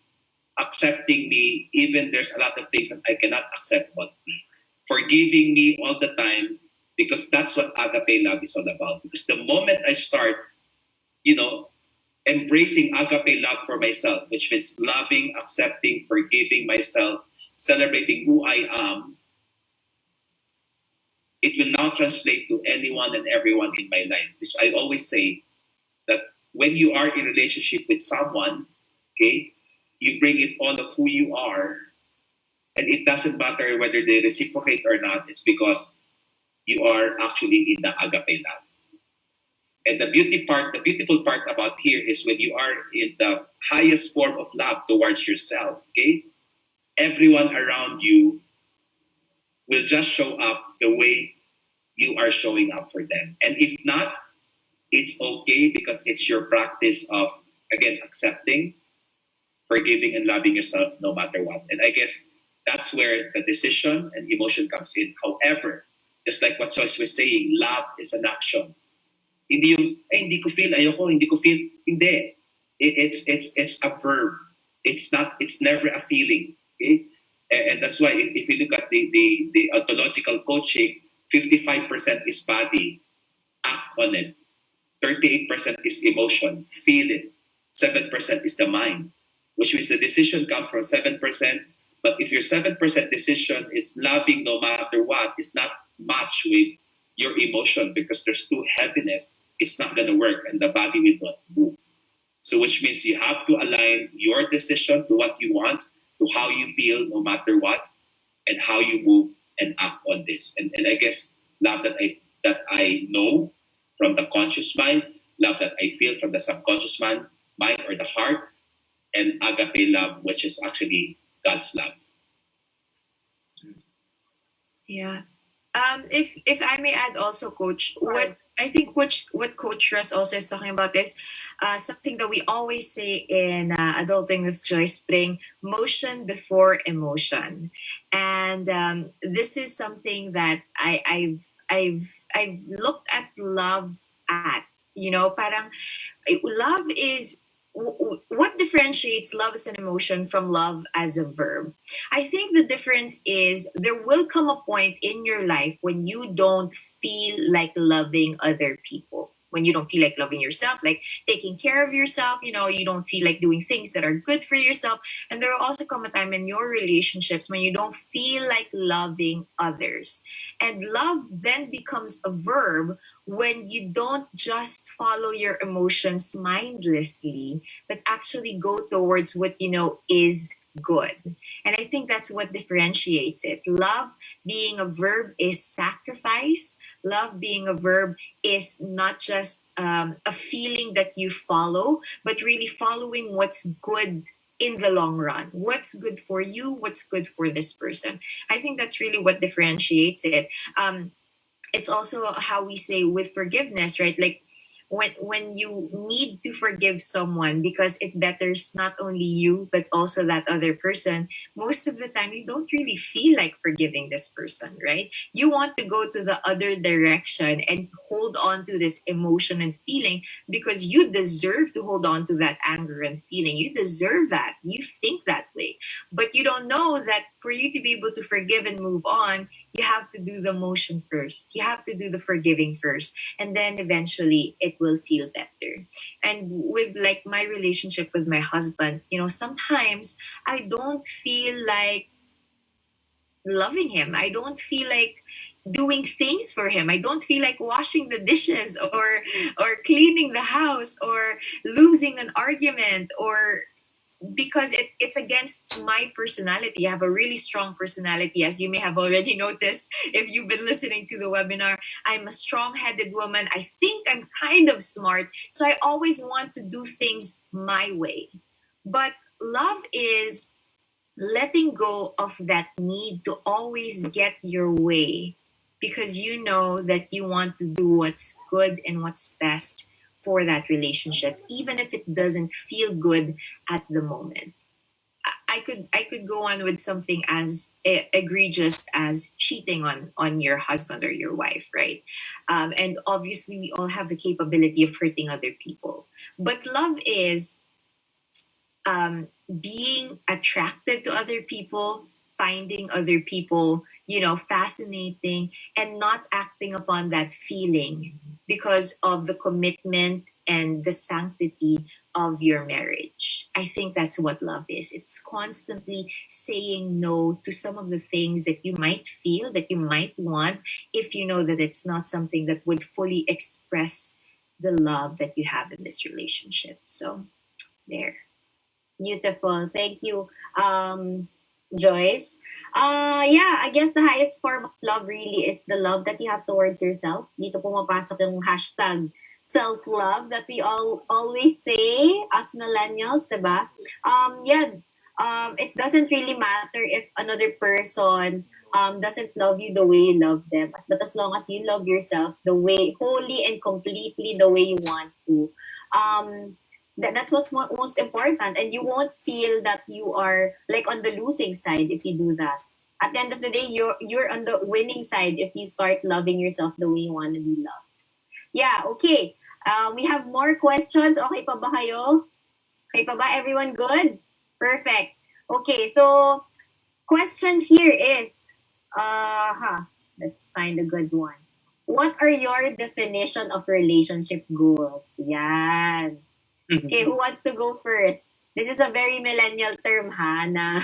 Speaker 2: accepting me even there's a lot of things that I cannot accept about me, forgiving me all the time, because that's what agape love is all about. Because the moment I start, embracing agape love for myself, which means loving, accepting, forgiving myself, celebrating who I am, it will now translate to anyone and everyone in my life. Which I always say that when you are in a relationship with someone, okay, you bring it all of who you are, and it doesn't matter whether they reciprocate or not. It's because you are actually in the agape love. And the beautiful part about here is when you are in the highest form of love towards yourself, okay, everyone around you will just show up the way you are showing up for them. And if not, it's okay, because it's your practice of, again, accepting, forgiving, and loving yourself no matter what. And I guess that's where the decision and emotion comes in. However, just like what Joyce was saying, love is an action. Hindi yung, hindi ko feel, ayoko, hindi ko feel. Hindi. It's a verb. It's never a feeling. Okay? And that's why if you look at the ontological coaching, 55% is body, act on it. 38% is emotion, feel it. 7% is the mind, which means the decision comes from 7%. But if your 7% decision is loving no matter what, it's not matched with your emotion, because there's too heaviness, it's not going to work, and the body will not move. So which means you have to align your decision to what you want, to how you feel no matter what, and how you move and act on this. And I guess love that I know from the conscious mind, love that I feel from the subconscious mind or the heart, and agape love, which is actually God's love.
Speaker 4: Yeah. If I may add also, Coach, what
Speaker 1: Sure.
Speaker 4: I think what Coach Russ also is talking about is something that we always say in Adulting with Joyce Pring: motion before emotion, and this is something that I've looked at love at. Parang love is what differentiates love as an emotion from love as a verb. I think the difference is there will come a point in your life when you don't feel like loving other people, when you don't feel like loving yourself, like taking care of yourself. You don't feel like doing things that are good for yourself. And there will also come a time in your relationships when you don't feel like loving others, and love then becomes a verb when you don't just follow your emotions mindlessly, but actually go towards what you know is good. And I think that's what differentiates it. Love being a verb is sacrifice. Love being a verb is not just a feeling that you follow, but really following what's good in the long run. What's good for you? What's good for this person? I think that's really what differentiates it. It's also how we say with forgiveness, right? Like when you need to forgive someone because it betters not only you but also that other person, most of the time you don't really feel like forgiving this person, right? You want to go to the other direction and hold on to this emotion and feeling because you deserve to hold on to that anger and feeling. You deserve that. You think that way. But you don't know that for you to be able to forgive and move on, you have to do the motion first. You have to do the forgiving first. And then eventually it will feel better. And with like my relationship with my husband, sometimes I don't feel like loving him. I don't feel like doing things for him. I don't feel like washing the dishes or cleaning the house or losing an argument, or because it's against my personality. I have a really strong personality, as you may have already noticed if you've been listening to the webinar. I'm a strong headed woman. I think I'm kind of smart. So I always want to do things my way. But love is letting go of that need to always get your way because you know that you want to do what's good and what's best for that relationship, even if it doesn't feel good at the moment. I could go on with something as egregious as cheating on your husband or your wife, right? And obviously we all have the capability of hurting other people, but love is being attracted to other people, finding other people, fascinating, and not acting upon that feeling because of the commitment and the sanctity of your marriage. I think that's what love is. It's constantly saying no to some of the things that you might feel, that you might want, if you know that it's not something that would fully express the love that you have in this relationship. So, there.
Speaker 1: Beautiful. Thank you, Joyce. Yeah, I guess the highest form of love really is the love that you have towards yourself. Dito pumapasok yung hashtag self-love that we all always say as millennials, diba? Yeah, it doesn't really matter if another person doesn't love you the way you love them. But as long as you love yourself the way, wholly and completely the way you want to, um, that's what's most important, and you won't feel that you are like on the losing side if you do that. At the end of the day, you're on the winning side if you start loving yourself the way you want to be loved. Yeah, okay. We have more questions. Okay pa ba kayo? Okay pa ba? Everyone good? Perfect. Okay, so question here is, let's find a good one. What are your definition of relationship goals? Yan. Okay, who wants to go first? This is a very millennial term, ha, na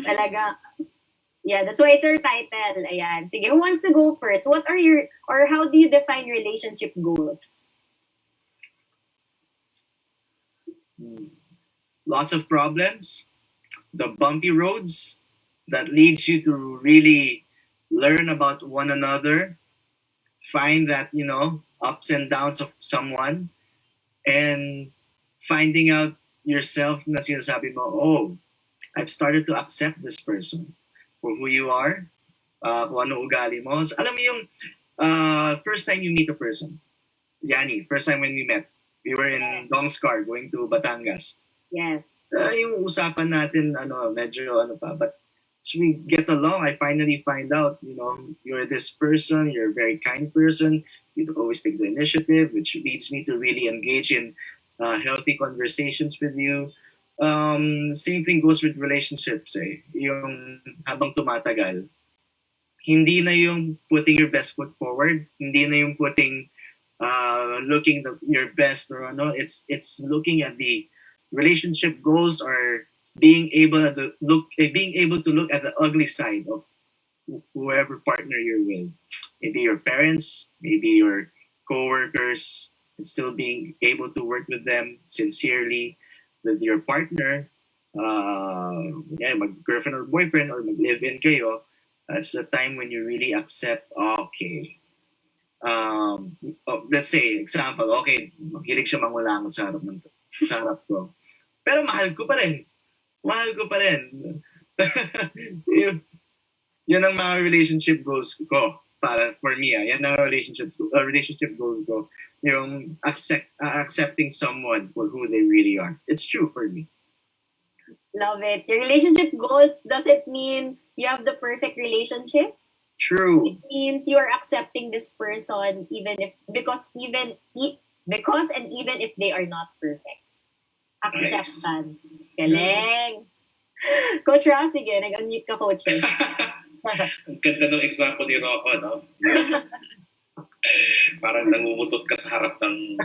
Speaker 1: talaga. Yeah, that's why it's our title. Ayan. Sige, who wants to go first? What are your, or how do you define relationship goals?
Speaker 3: Lots of problems, the bumpy roads that leads you to really learn about one another, find that, ups and downs of someone, and finding out yourself na sinasabi mo, oh, I've started to accept this person for who you are. kung ano ugali mo. So, alam mo yung first time you meet a person, Yanni, first time when we met, we were in Dong's car going to Batangas.
Speaker 1: Yes.
Speaker 3: Yung usapan natin, medyo pa, but as we get along, I finally find out, you're this person, you're a very kind person, you always take the initiative, which leads me to really engage in healthy conversations with you. Same thing goes with relationships, eh. Yung habang tumatagal, hindi na yung putting your best foot forward, hindi na yung putting looking your best or it's looking at the relationship goals or being able to look at the ugly side of whoever partner you're with. Maybe your parents, maybe your coworkers, and still being able to work with them sincerely. With your partner, mag-girlfriend or boyfriend or mag-live-in kayo, that's the time when you really accept, okay, let's say, example, okay, mahilig siya mangulangot sa harap ko. Pero mahal ko pa rin. Mahal ko pa rin. yun ang mga relationship goals ko. Para for me, yan ang relationship goals ko. Yung accepting someone for who they really are. It's true for me.
Speaker 1: Love it. Your relationship goals, does it mean you have the perfect relationship?
Speaker 3: True.
Speaker 1: It means you are accepting this person because and even if they are not perfect. Acceptance. Galing. Coach Ross, sige, nag-unmute ka, Coach.
Speaker 2: Ang ganda ng example ni Rocco, no? Parang namumutot ka sa harap ng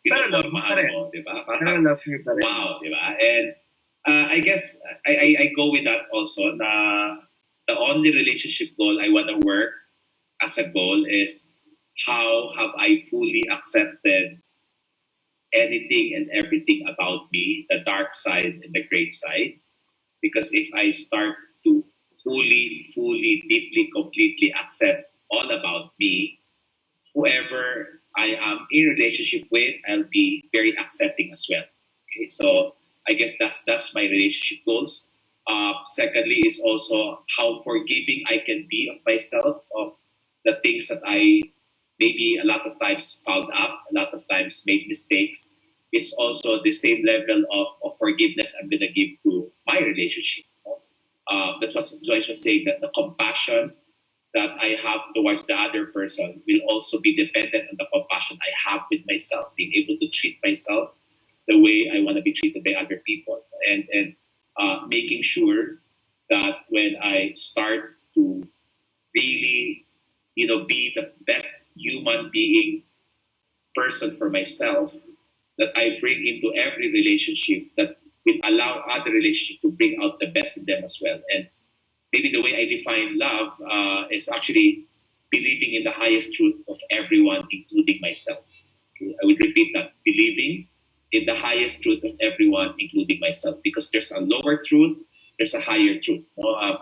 Speaker 2: pinupormahan mo, di ba? Parang, wow, di ba? And I guess I go with that also na the only relationship goal I want to work as a goal is how have I fully accepted anything and everything about me, the dark side and the great side. Because if I start to fully, deeply, completely accept all about me, whoever I am in relationship with, I'll be very accepting as well. Okay, so I guess that's my relationship goals. Secondly, is also how forgiving I can be of myself, of the things that I maybe a lot of times fouled up, a lot of times made mistakes. It's also the same level of forgiveness I'm gonna give to my relationship. That was Joyce was saying that the compassion that I have towards the other person will also be dependent on the compassion I have with myself, being able to treat myself the way I want to be treated by other people, and making sure that when I start to really, be the best human being person for myself, that I bring into every relationship that will allow other relationship to bring out the best in them as well. And maybe the way I define love is actually believing in the highest truth of everyone, including myself. Okay? I would repeat that: believing in the highest truth of everyone, including myself, because there's a lower truth, there's a higher truth.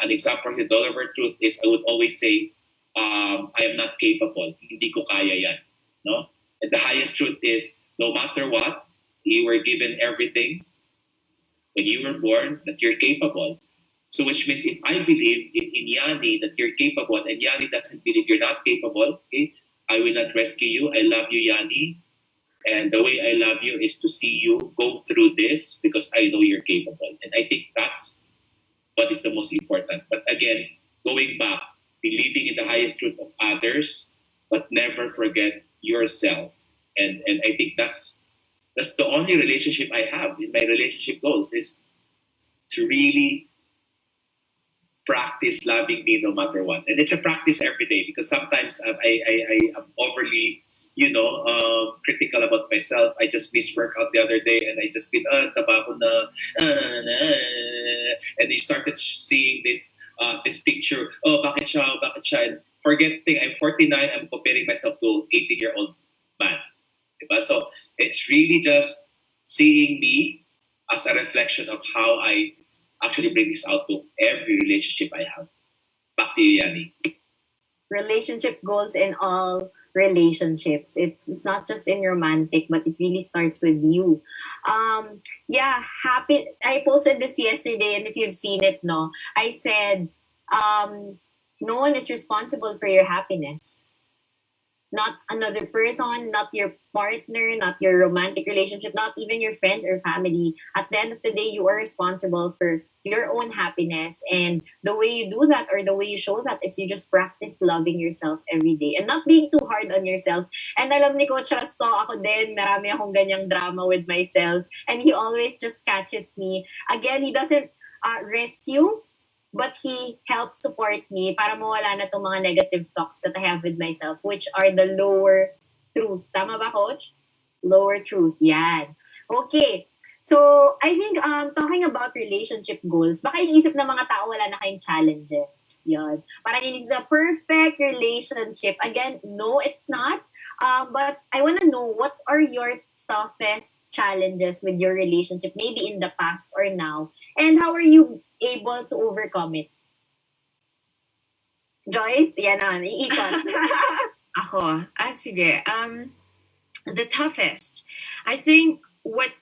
Speaker 2: An example of the lower truth is I would always say, I am not capable. Hindi ko kaya yan. No? And the highest truth is, no matter what, you were given everything when you were born that you're capable. So which means if I believe in Yanni that you're capable and Yanni doesn't believe you're not capable, okay, I will not rescue you. I love you, Yanni. And the way I love you is to see you go through this because I know you're capable. And I think that's what is the most important. But again, going back, believing in the highest truth of others, but never forget yourself. And I think that's the only relationship I have in my relationship goals is to really practice loving me no matter what. And it's a practice every day because sometimes I am overly, critical about myself. I just missed workout the other day and I just feel, tabaho na, and they started seeing this picture, bakit siya, and forgetting I'm 49, I'm comparing myself to 18-year-old man. Diba? So it's really just seeing me as a reflection of how I actually bring this out to every relationship I have. Back to you, Yanni.
Speaker 1: Relationship goals in all relationships. It's not just in romantic, but it really starts with you. Happy. I posted this yesterday, and if you've seen it, no, I said, no one is responsible for your happiness. Not another person, not your partner, not your romantic relationship, not even your friends or family. At the end of the day, you are responsible for your own happiness. And the way you do that or the way you show that is you just practice loving yourself every day and not being too hard on yourself. And alam ni Coach Rasto, ako din, marami akong ganyang drama with myself. And he always just catches me. Again, he doesn't rescue, but he helps support me para mawala na itong mga negative thoughts that I have with myself, which are the lower truth. Tama ba, Coach? Lower truth. Yan. Okay. So, I think talking about relationship goals, baka iniisip ng mga tao wala na kayong challenges. Yun. Parang inisip the perfect relationship. Again, no, it's not. But I want to know, what are your toughest challenges with your relationship, maybe in the past or now? And how are you able to overcome it? Joyce, yan na, iikot.
Speaker 4: Ako, sige. The toughest. I think what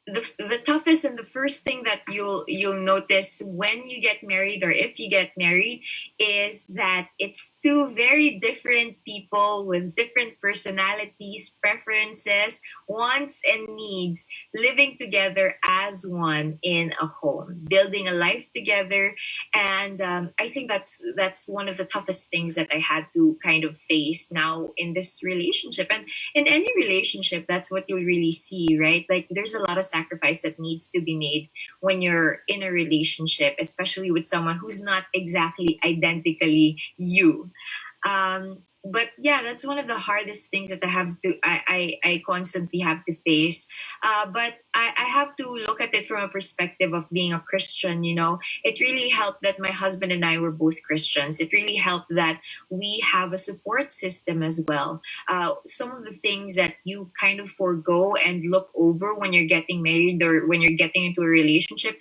Speaker 4: the toughest and the first thing that you'll notice when you get married or if you get married is that it's two very different people with different personalities, preferences, wants and needs living together as one in a home, building a life together. And I think that's one of the toughest things that I had to kind of face now in this relationship. And in any relationship, that's what you'll really see, right? Like there's a lot of sacrifice that needs to be made when you're in a relationship, especially with someone who's not exactly identically you. But yeah, that's one of the hardest things that I constantly have to face. But I have to look at it from a perspective of being a Christian. It really helped that my husband and I were both Christians. It really helped that we have a support system as well. Some of the things that you kind of forego and look over when you're getting married or when you're getting into a relationship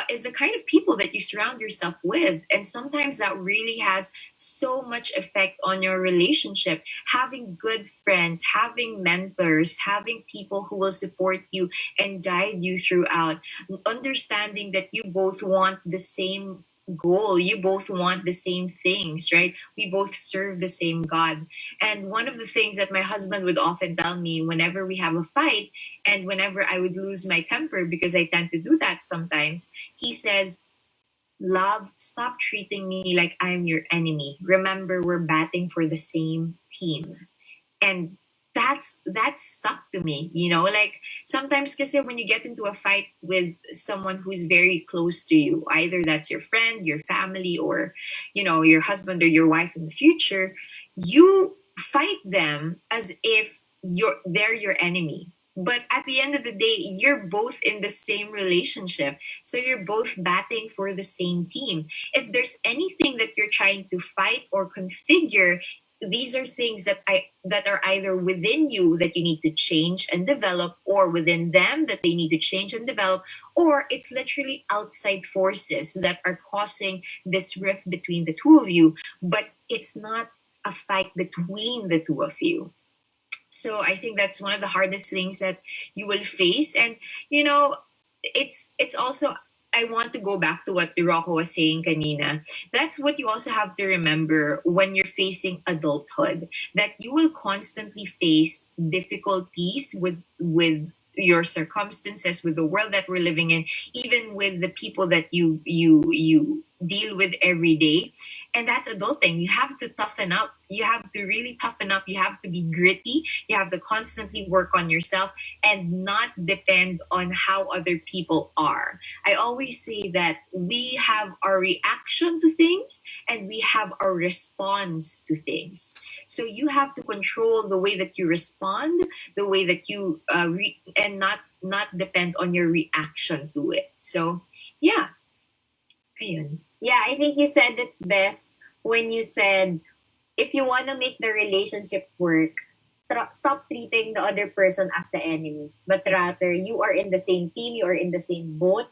Speaker 4: is the kind of people that you surround yourself with. And sometimes that really has so much effect on your relationship. Having good friends, having mentors, having people who will support you and guide you throughout, understanding that you both want the same goal, you both want the same things, right? We both serve the same God. And one of the things that my husband would often tell me whenever we have a fight and whenever I would lose my temper, because I tend to do that sometimes, he says, "Love, stop treating me like I'm your enemy. Remember, we're batting for the same team." And that's stuck to me, like sometimes kasi when you get into a fight with someone who's very close to you, either that's your friend, your family, or your husband or your wife in the future, you fight them as if they're your enemy. But at the end of the day, you're both in the same relationship. So you're both batting for the same team. If there's anything that you're trying to fight or configure, these are things that are either within you that you need to change and develop, or within them that they need to change and develop, or it's literally outside forces that are causing this rift between the two of you, but it's not a fight between the two of you. So I think that's one of the hardest things that you will face. And it's also, I want to go back to what Rocco was saying kanina. That's what you also have to remember when you're facing adulthood, that you will constantly face difficulties with your circumstances, with the world that we're living in, even with the people that you deal with every day. And that's adulting. You have to toughen up. You have to really toughen up. You have to be gritty. You have to constantly work on yourself and not depend on how other people are. I always say that we have our reaction to things and we have our response to things. So you have to control the way that you respond, the way that you and not depend on your reaction to it. So yeah, ayun.
Speaker 1: Yeah, I think you said it best when you said, if you want to make the relationship work, stop treating the other person as the enemy, but rather you are in the same team, you are in the same boat,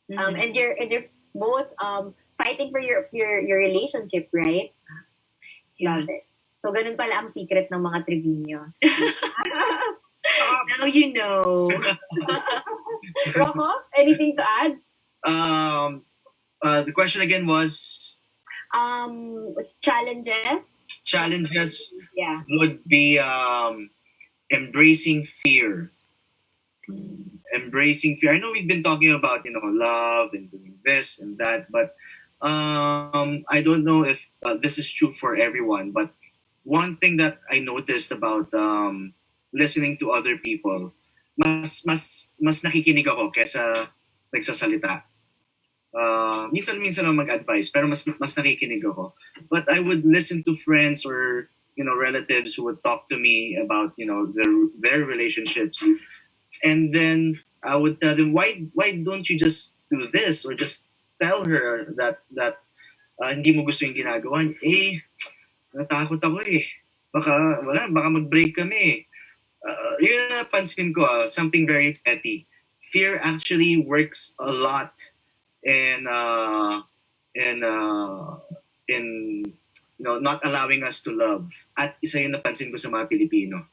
Speaker 1: and you're both fighting for your relationship, right?
Speaker 4: Yeah.
Speaker 1: Love it. So ganun pala ang secret ng mga Triviños.
Speaker 4: Now you know.
Speaker 1: Rocco, anything to add?
Speaker 3: The question again was,
Speaker 1: Challenges.
Speaker 3: Challenges
Speaker 1: Yeah.
Speaker 3: would be embracing fear. Embracing fear. I know we've been talking about love and doing this and that, but I don't know if this is true for everyone. But one thing that I noticed about listening to other people, mas nakikinig ako kesa nagsasalita. Minsan lang mag-advise, pero mas nakikinig ako. But I would listen to friends or relatives who would talk to me about their relationships, and then I would tell them, why don't you just do this, or just tell her that hindi mo gusto yung ginagawa niya. Natakot ako eh. Baka mag-break kami. Yun na napansin ko, something very petty. Fear actually works a lot in not allowing us to love. At isa yung napansin ko sa mga Pilipino.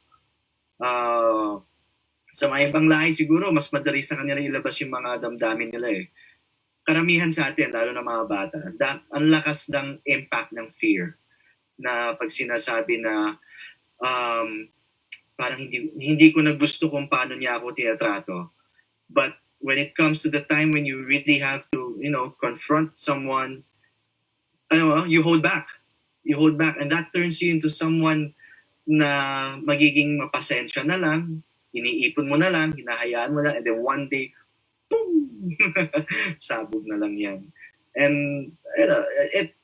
Speaker 3: Sa mga ibang lahi siguro, mas madali sa kanila ilabas yung mga damdamin nila eh. Karamihan sa atin, lalo na mga bata, ang lakas ng impact ng fear. Na pag sinasabi na parang hindi ko na gusto kung paano niya ako tinatrato. But when it comes to the time when you really have to, confront someone, you hold back. You hold back, and that turns you into someone na magiging mapasensya na lang, iniipon mo na lang, hinahayaan mo lang, and then one day, boom! Sabog na lang yan. And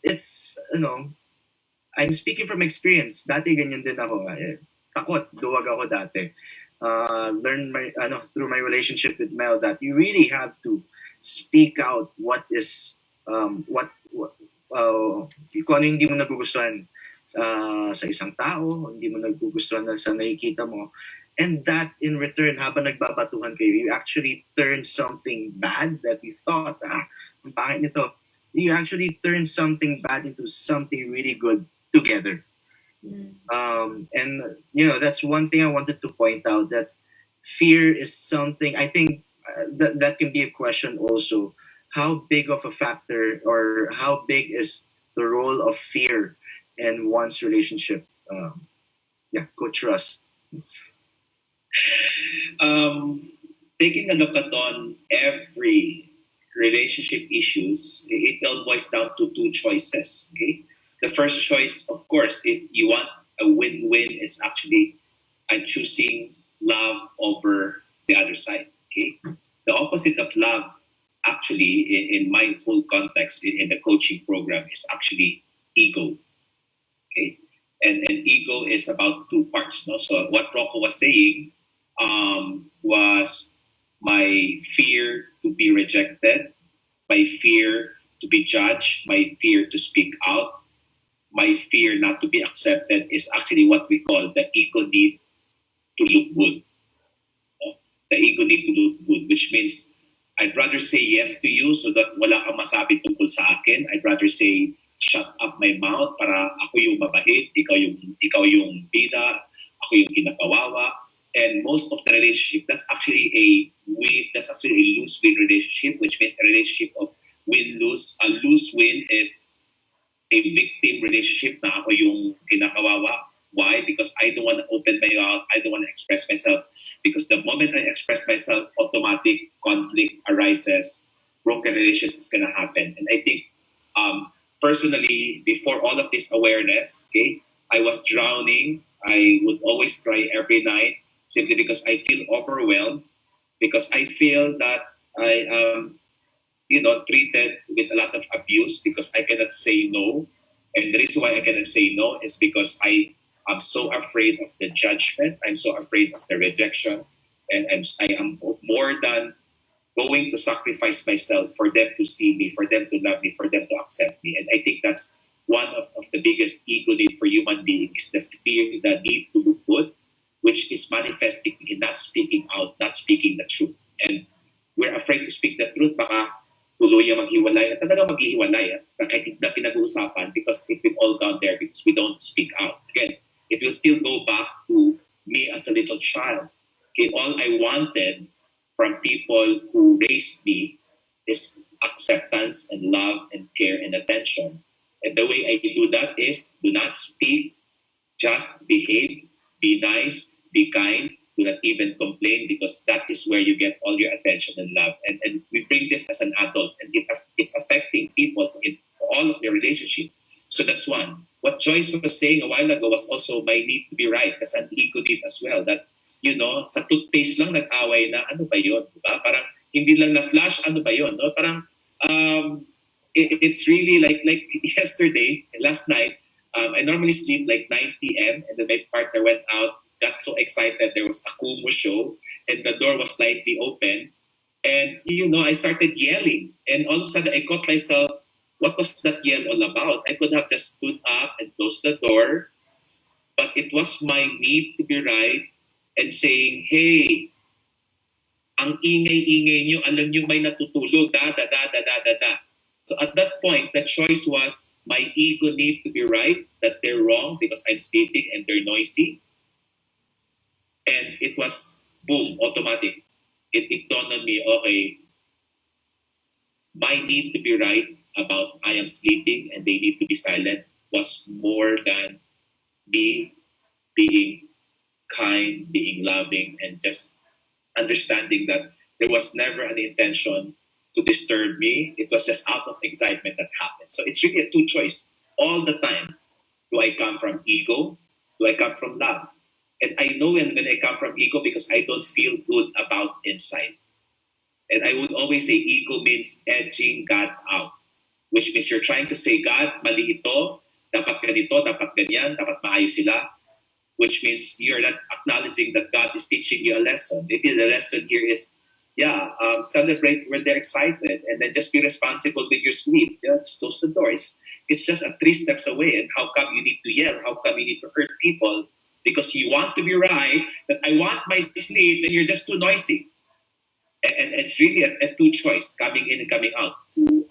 Speaker 3: it's I'm speaking from experience. Dati ganyan din ako. Takot, duwag ako dati. Learn through my relationship with Mel that you really have to speak out what is kung ano hindi mo nagugustuhan sa isang tao, hindi mo nagugustuhan sa nakikita mo. And that in return, habang nagbabatuhan kayo, you actually turn something bad that you thought, ang pangit nito. You actually turn something bad into something really good together. And that's one thing I wanted to point out, that fear is something, I think that can be a question also. How big of a factor, or how big is the role of fear in one's relationship? Coach Russ.
Speaker 2: Taking a look at on every relationship issues, it all boils down to two choices. Okay, the first choice, of course, if you want a win-win, is actually I'm choosing love over the other side. Okay, the opposite of love, actually, in my whole context in the coaching program, is actually ego. Okay, and ego is about two parts. No, so what Rocco was saying was my fear to be rejected, my fear to be judged, my fear to speak out, my fear not to be accepted is actually what we call the ego need to look good. The ego need to look good, which means I'd rather say yes to you so that wala kang masabi tungkol sa akin. I'd rather say shut up my mouth para ako yung mabait, ikaw yung bida, ako yung kinakawawa. And most of the relationship, that's actually a lose-win relationship, which means a relationship of win-lose. A lose-win is a victim relationship na ako yung kinakawawa. Why? Because I don't want to open my mouth. I don't want to express myself. Because the moment I express myself, automatic conflict arises. Broken relationship is going to happen. And I think, personally, before all of this awareness, okay, I was drowning. I would always cry every night simply because I feel overwhelmed. Because I feel that I am, treated with a lot of abuse because I cannot say no. And the reason why I cannot say no is because I am so afraid of the judgment. I'm so afraid of the rejection. And I am more than going to sacrifice myself for them to see me, for them to love me, for them to accept me. And I think that's one of the biggest ego need for human beings, the fear, the need to look good, which is manifesting in not speaking out, not speaking the truth. And we're afraid to speak the truth, baka tuluyang maghiwalay at talagang maghihiwalay at kahit na pinag-uusapan because it will all down there because we don't speak out. Again, it will still go back to me as a little child. Okay, all I wanted from people who raised me is acceptance and love and care and attention. And the way I do that is do not speak, just behave, be nice, be kind, do not even complain because that is where you get all your attention and love. And we bring this as an adult and it's affecting people in all of their relationships. So that's one. What Joyce was saying a while ago was also my need to be right. That's an ego need as well. That, sa toothpaste lang nag-away na, ano ba yun? Diba? Parang hindi lang na-flash, ano ba yun? No? Parang it's really like yesterday, last night, I normally sleep like 9 p.m. and then my partner went out, got so excited. There was a Kumu show and the door was slightly open. And, I started yelling. And all of a sudden I caught myself, what was that yell all about? I could have just stood up and closed the door. But it was my need to be right and saying, hey, ang ingay-ingay nyo, alam nyo may natutulog, da. So at that point, the choice was my ego need to be right, that they're wrong because I'm sleeping and they're noisy. And it was, boom, automatic. It dawned on me, okay, my need to be right about I am sleeping and they need to be silent was more than me being kind, being loving, and just understanding that there was never an intention to disturb me. It was just out of excitement that happened. So it's really a two choice all the time. Do I come from ego? Do I come from love? And I know when I come from ego because I don't feel good about inside. And I would always say ego means edging God out, which means you're trying to say, God, mali ito, dapat ganito, dapat ganyan, dapat maayos sila, which means you're not acknowledging that God is teaching you a lesson. Maybe the lesson here is, celebrate when they're excited and then just be responsible with your sleep. Just close the doors. It's just 3 steps away. And how come you need to yell? How come you need to hurt people? Because you want to be right, that I want my sleep and you're just too noisy. And it's really a two choice, coming in and coming out.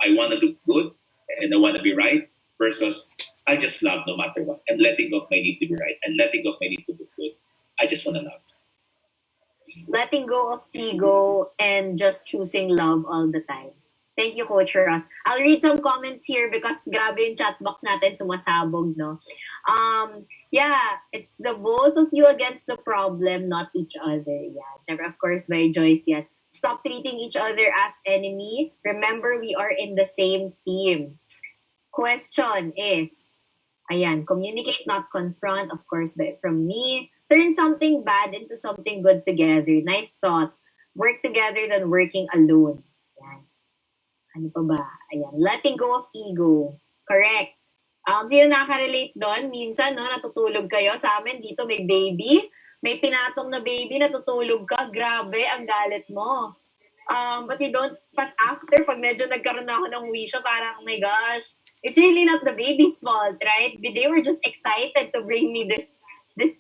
Speaker 2: I want to look good and I want to be right versus I just love no matter what. I'm letting go of my need to be right and letting go of my need to look good. I just want to love.
Speaker 1: Letting go of ego and just choosing love all the time. Thank you, Coach Ross. I'll read some comments here because grabe yung chat box natin sumasabog, no? It's the both of you against the problem, not each other. Yeah, of course, by Joyce yan. Stop treating each other as enemy. Remember, we are in the same team. Question is, communicate, not confront, of course, from me. Turn something bad into something good together. Nice thought. Work together than working alone. Yan. Ano pa ba? Letting go of ego. Correct. Sino nakaka-relate doon? Minsan, natutulog kayo. Sa amin, dito may baby. May pinatong na baby, natutulog ka. Grabe, ang galit mo. But after, pag medyo nagkaroon na ako ng wisyo, parang, oh my gosh, it's really not the baby's fault, right? They were just excited to bring me this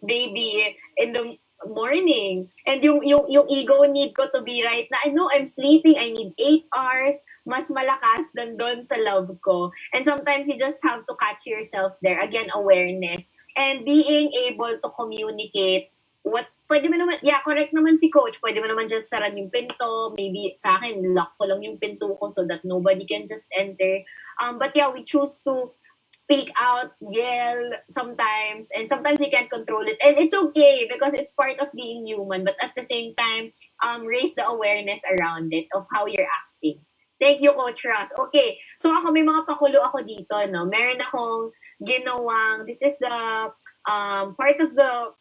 Speaker 1: baby in the morning. And yung ego need ko to be right na, I know I'm sleeping, I need 8 hours, mas malakas than doon sa love ko. And sometimes you just have to catch yourself there. Again, awareness. And being able to communicate pwede mo naman, correct naman si Coach, pwede mo naman just saran yung pinto, maybe sa akin, lock ko lang yung pinto ko so that nobody can just enter. We choose to speak out, yell sometimes, and sometimes we can't control it. And it's okay because it's part of being human, but at the same time, raise the awareness around it of how you're acting. Thank you, Coach Ross. Okay, so ako may mga pakulo ako dito, no? Meron akong ginawang, this is the part of the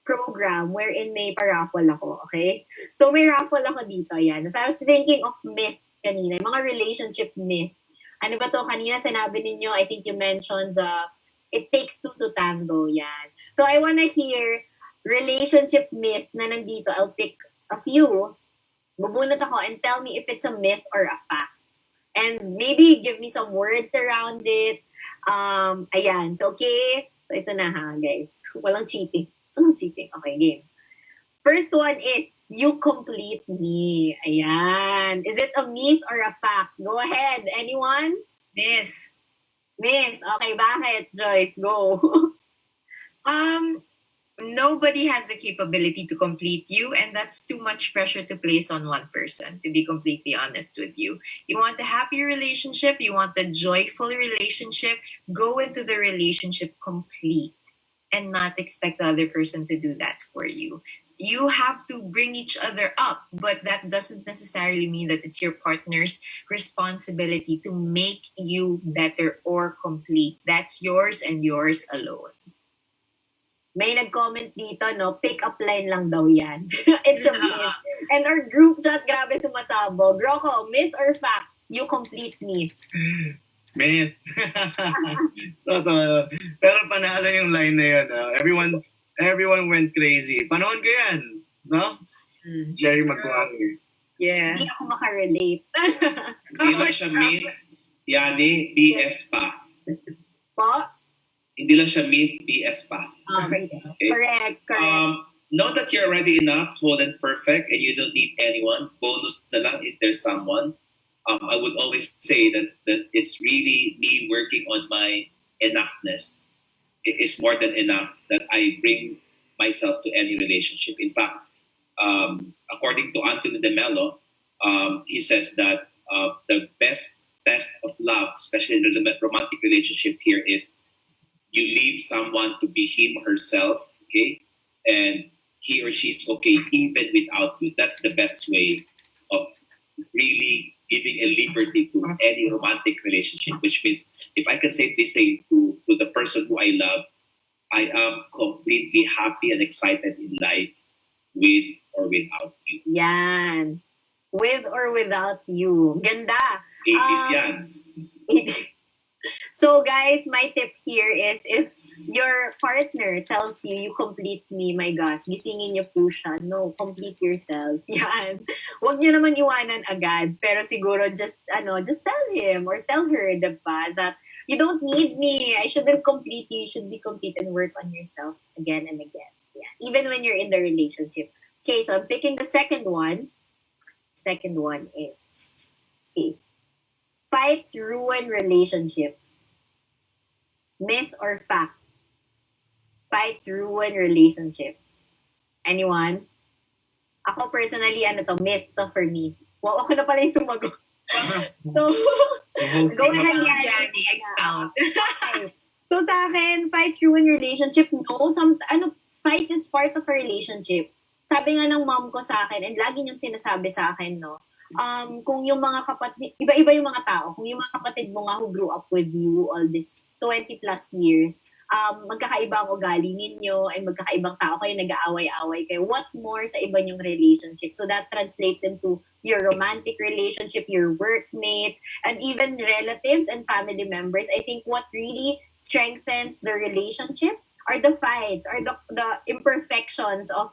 Speaker 1: program wherein may pa-raffle ako, okay? So may raffle ako dito, yan. So I was thinking of myth kanina, mga relationship myth. Ano ba to? Kanina sinabi ninyo, I think you mentioned it takes 2 to tango, yan. So I wanna hear relationship myth na nandito. I'll pick a few. Bubunot ako and tell me if it's a myth or a fact. And maybe give me some words around it. So okay. So ito na ha, guys. Walang cheating. Okay, game. First one is, you complete me. Ayan. Is it a myth or a fact? Go ahead. Anyone?
Speaker 4: Myth.
Speaker 1: Myth. Okay, bakit, Joyce? Go.
Speaker 4: Nobody has the capability to complete you, and that's too much pressure to place on one person, to be completely honest with you. You want a happy relationship, you want a joyful relationship, go into the relationship complete and not expect the other person to do that for you. You have to bring each other up, but that doesn't necessarily mean that it's your partner's responsibility to make you better or complete. That's yours and yours alone.
Speaker 1: May nag-comment dito, no? Pick-up line lang daw yan. It's a myth. And our group chat, grabe sumasabog. Rocco, myth or fact? You complete me.
Speaker 3: Man. Totoo. Pero panalo yung line na yun. Everyone went crazy. Panahon ko yan. No? Jerry Maguire.
Speaker 4: Yeah.
Speaker 1: Hindi ako makarelate.
Speaker 2: Hindi lang siya myth, Yani, BS pa.
Speaker 1: Po?
Speaker 2: Hindi lang siya myth, BS pa.
Speaker 1: Okay.
Speaker 2: Okay.
Speaker 1: Correct.
Speaker 2: Know that you're already enough, whole and perfect, and you don't need anyone. Bonus na lang if there's someone. I would always say that it's really me working on my enoughness. It is more than enough that I bring myself to any relationship. In fact, according to Anthony De Mello, he says that the best test of love, especially in the romantic relationship here, is you leave someone to be him or herself, okay? And he or she's okay even without you. That's the best way of really giving a liberty to any romantic relationship, which means if I can safely say to the person who I love, I am completely happy and excited in life with or without you.
Speaker 1: Yan. With or without you. Ganda.
Speaker 2: 80s yan.
Speaker 1: So guys, my tip here is if your partner tells you, you complete me, my gosh, gisingin niyo po siya. No, complete yourself. Yan. Huwag niyo naman iwanan agad. Pero siguro just tell him or tell her, diba, that you don't need me. I shouldn't complete you. You should be complete and work on yourself again and again. Yeah. Even when you're in the relationship. Okay, so I'm picking the second one. Second one is, okay, fights ruin relationships. Myth or fact? Fights ruin relationships. Anyone? Ako personally, myth to for me. Wow, ako na pala yung sumagot. So, go ahead,
Speaker 4: Yani, expound.
Speaker 1: Okay. So sa akin, fights ruin relationship. No, fights is part of a relationship. Sabi nga ng mom ko sa akin, and lagi niyang sinasabi sa akin, no, kung yung mga kapatid, iba-iba yung mga tao, kung yung mga kapatid mo nga who grew up with you all this 20 plus years, magkakaiba ang ugali ninyo, and magkakaibang tao kayo, nag-aaway-away kayo. What more sa iba yung relationship? So that translates into your romantic relationship, your workmates, and even relatives and family members. I think what really strengthens the relationship are the fights, are the imperfections of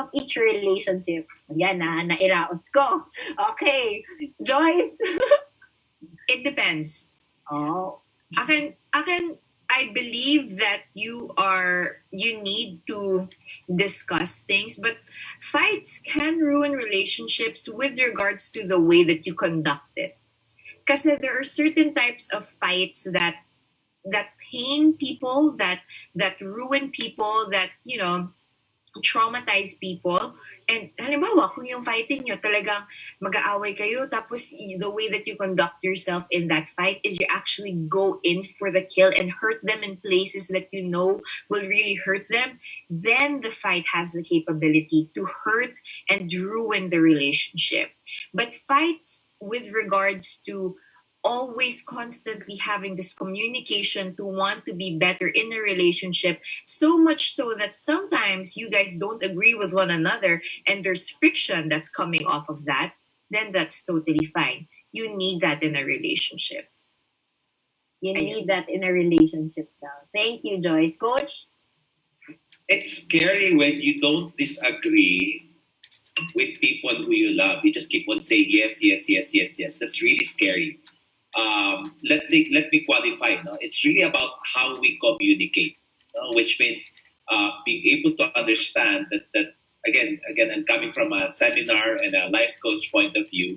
Speaker 1: each relationship. Yan na, nairaos ko. Okay. Joyce?
Speaker 4: It depends.
Speaker 1: Oh.
Speaker 4: Akin, I believe that you need to discuss things, but fights can ruin relationships with regards to the way that you conduct it. Kasi there are certain types of fights that pain people, that ruin people, that, traumatize people. And halimbawa, kung yung fighting nyo talagang mag-aaway kayo, tapos the way that you conduct yourself in that fight is you actually go in for the kill and hurt them in places that you know will really hurt them, then the fight has the capability to hurt and ruin the relationship. But fights with regards to always constantly having this communication to want to be better in a relationship, so much so that sometimes you guys don't agree with one another and there's friction that's coming off of that, then that's totally fine. You need that in a relationship.
Speaker 1: You need that in a relationship now. Thank you, Joyce. Coach?
Speaker 2: It's scary when you don't disagree with people who you love. You just keep on saying yes, yes, yes, yes, yes. That's really scary. Let me qualify. No? It's really about how we communicate, which means being able to understand that again, I'm coming from a seminar and a life coach point of view.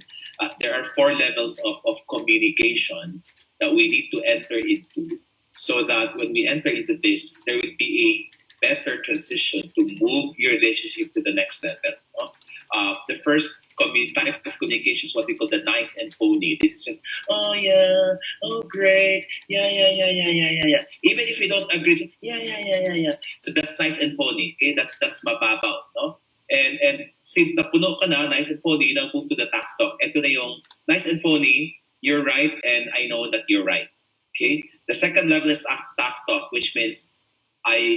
Speaker 2: There are 4 levels of communication that we need to enter into, so that when we enter into this, there will be a better transition to move your relationship to the next level. No? The first type of communication is what we call the nice and phony. This is just, oh yeah, oh great, yeah, yeah, yeah, yeah, yeah, yeah, yeah. Even if you don't agree, say, yeah, yeah, yeah, yeah, yeah. So that's nice and phony. Okay, that's mababaw, no? And since napuno ka na, nice and phony, now move to the tough talk. Ito na yung nice and phony, you're right, and I know that you're right. Okay? The second level is tough talk, which means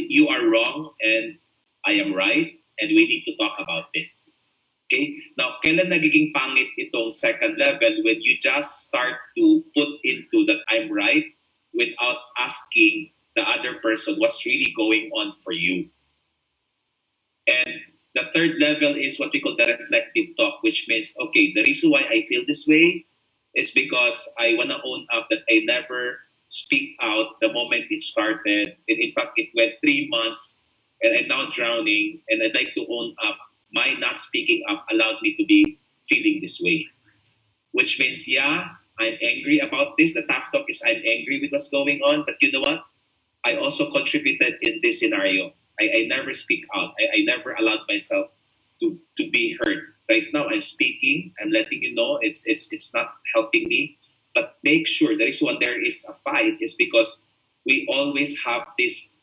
Speaker 2: you are wrong and I am right, and we need to talk about this. Okay? Now, kailan nagiging pangit itong second level? When you just start to put into that I'm right without asking the other person what's really going on for you. And the third level is what we call the reflective talk, which means, okay, the reason why I feel this way is because I want to own up that I never speak out the moment it started. And in fact, it went 3 months and I'm now drowning, and I'd like to own up. My not speaking up allowed me to be feeling this way. Which means, yeah, I'm angry about this. The tough talk is I'm angry with what's going on, but you know what? I also contributed in this scenario. I never speak out. I never allowed myself to be heard. Right now, I'm speaking. I'm letting you know it's not helping me. But make sure the reason why there is a fight is because we always have this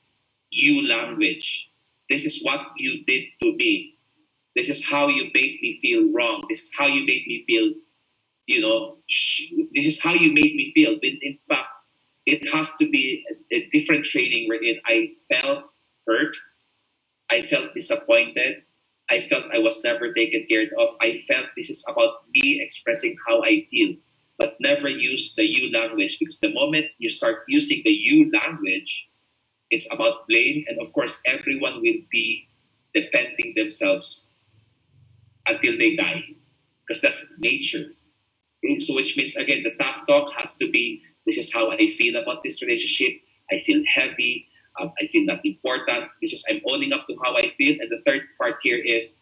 Speaker 2: you language. This is what you did to me. This is how you made me feel wrong. This is how you made me feel, this is how you made me feel. But in fact, it has to be a different training wherein I felt hurt, I felt disappointed, I felt I was never taken care of. I felt this is about me expressing how I feel, but never use the you language, because the moment you start using the you language, it's about blame, and of course, everyone will be defending themselves until they die, because that's nature. Okay? So, which means again, the tough talk has to be: this is how I feel about this relationship. I feel heavy. I feel not important. It's just I'm owning up to how I feel. And the third part here is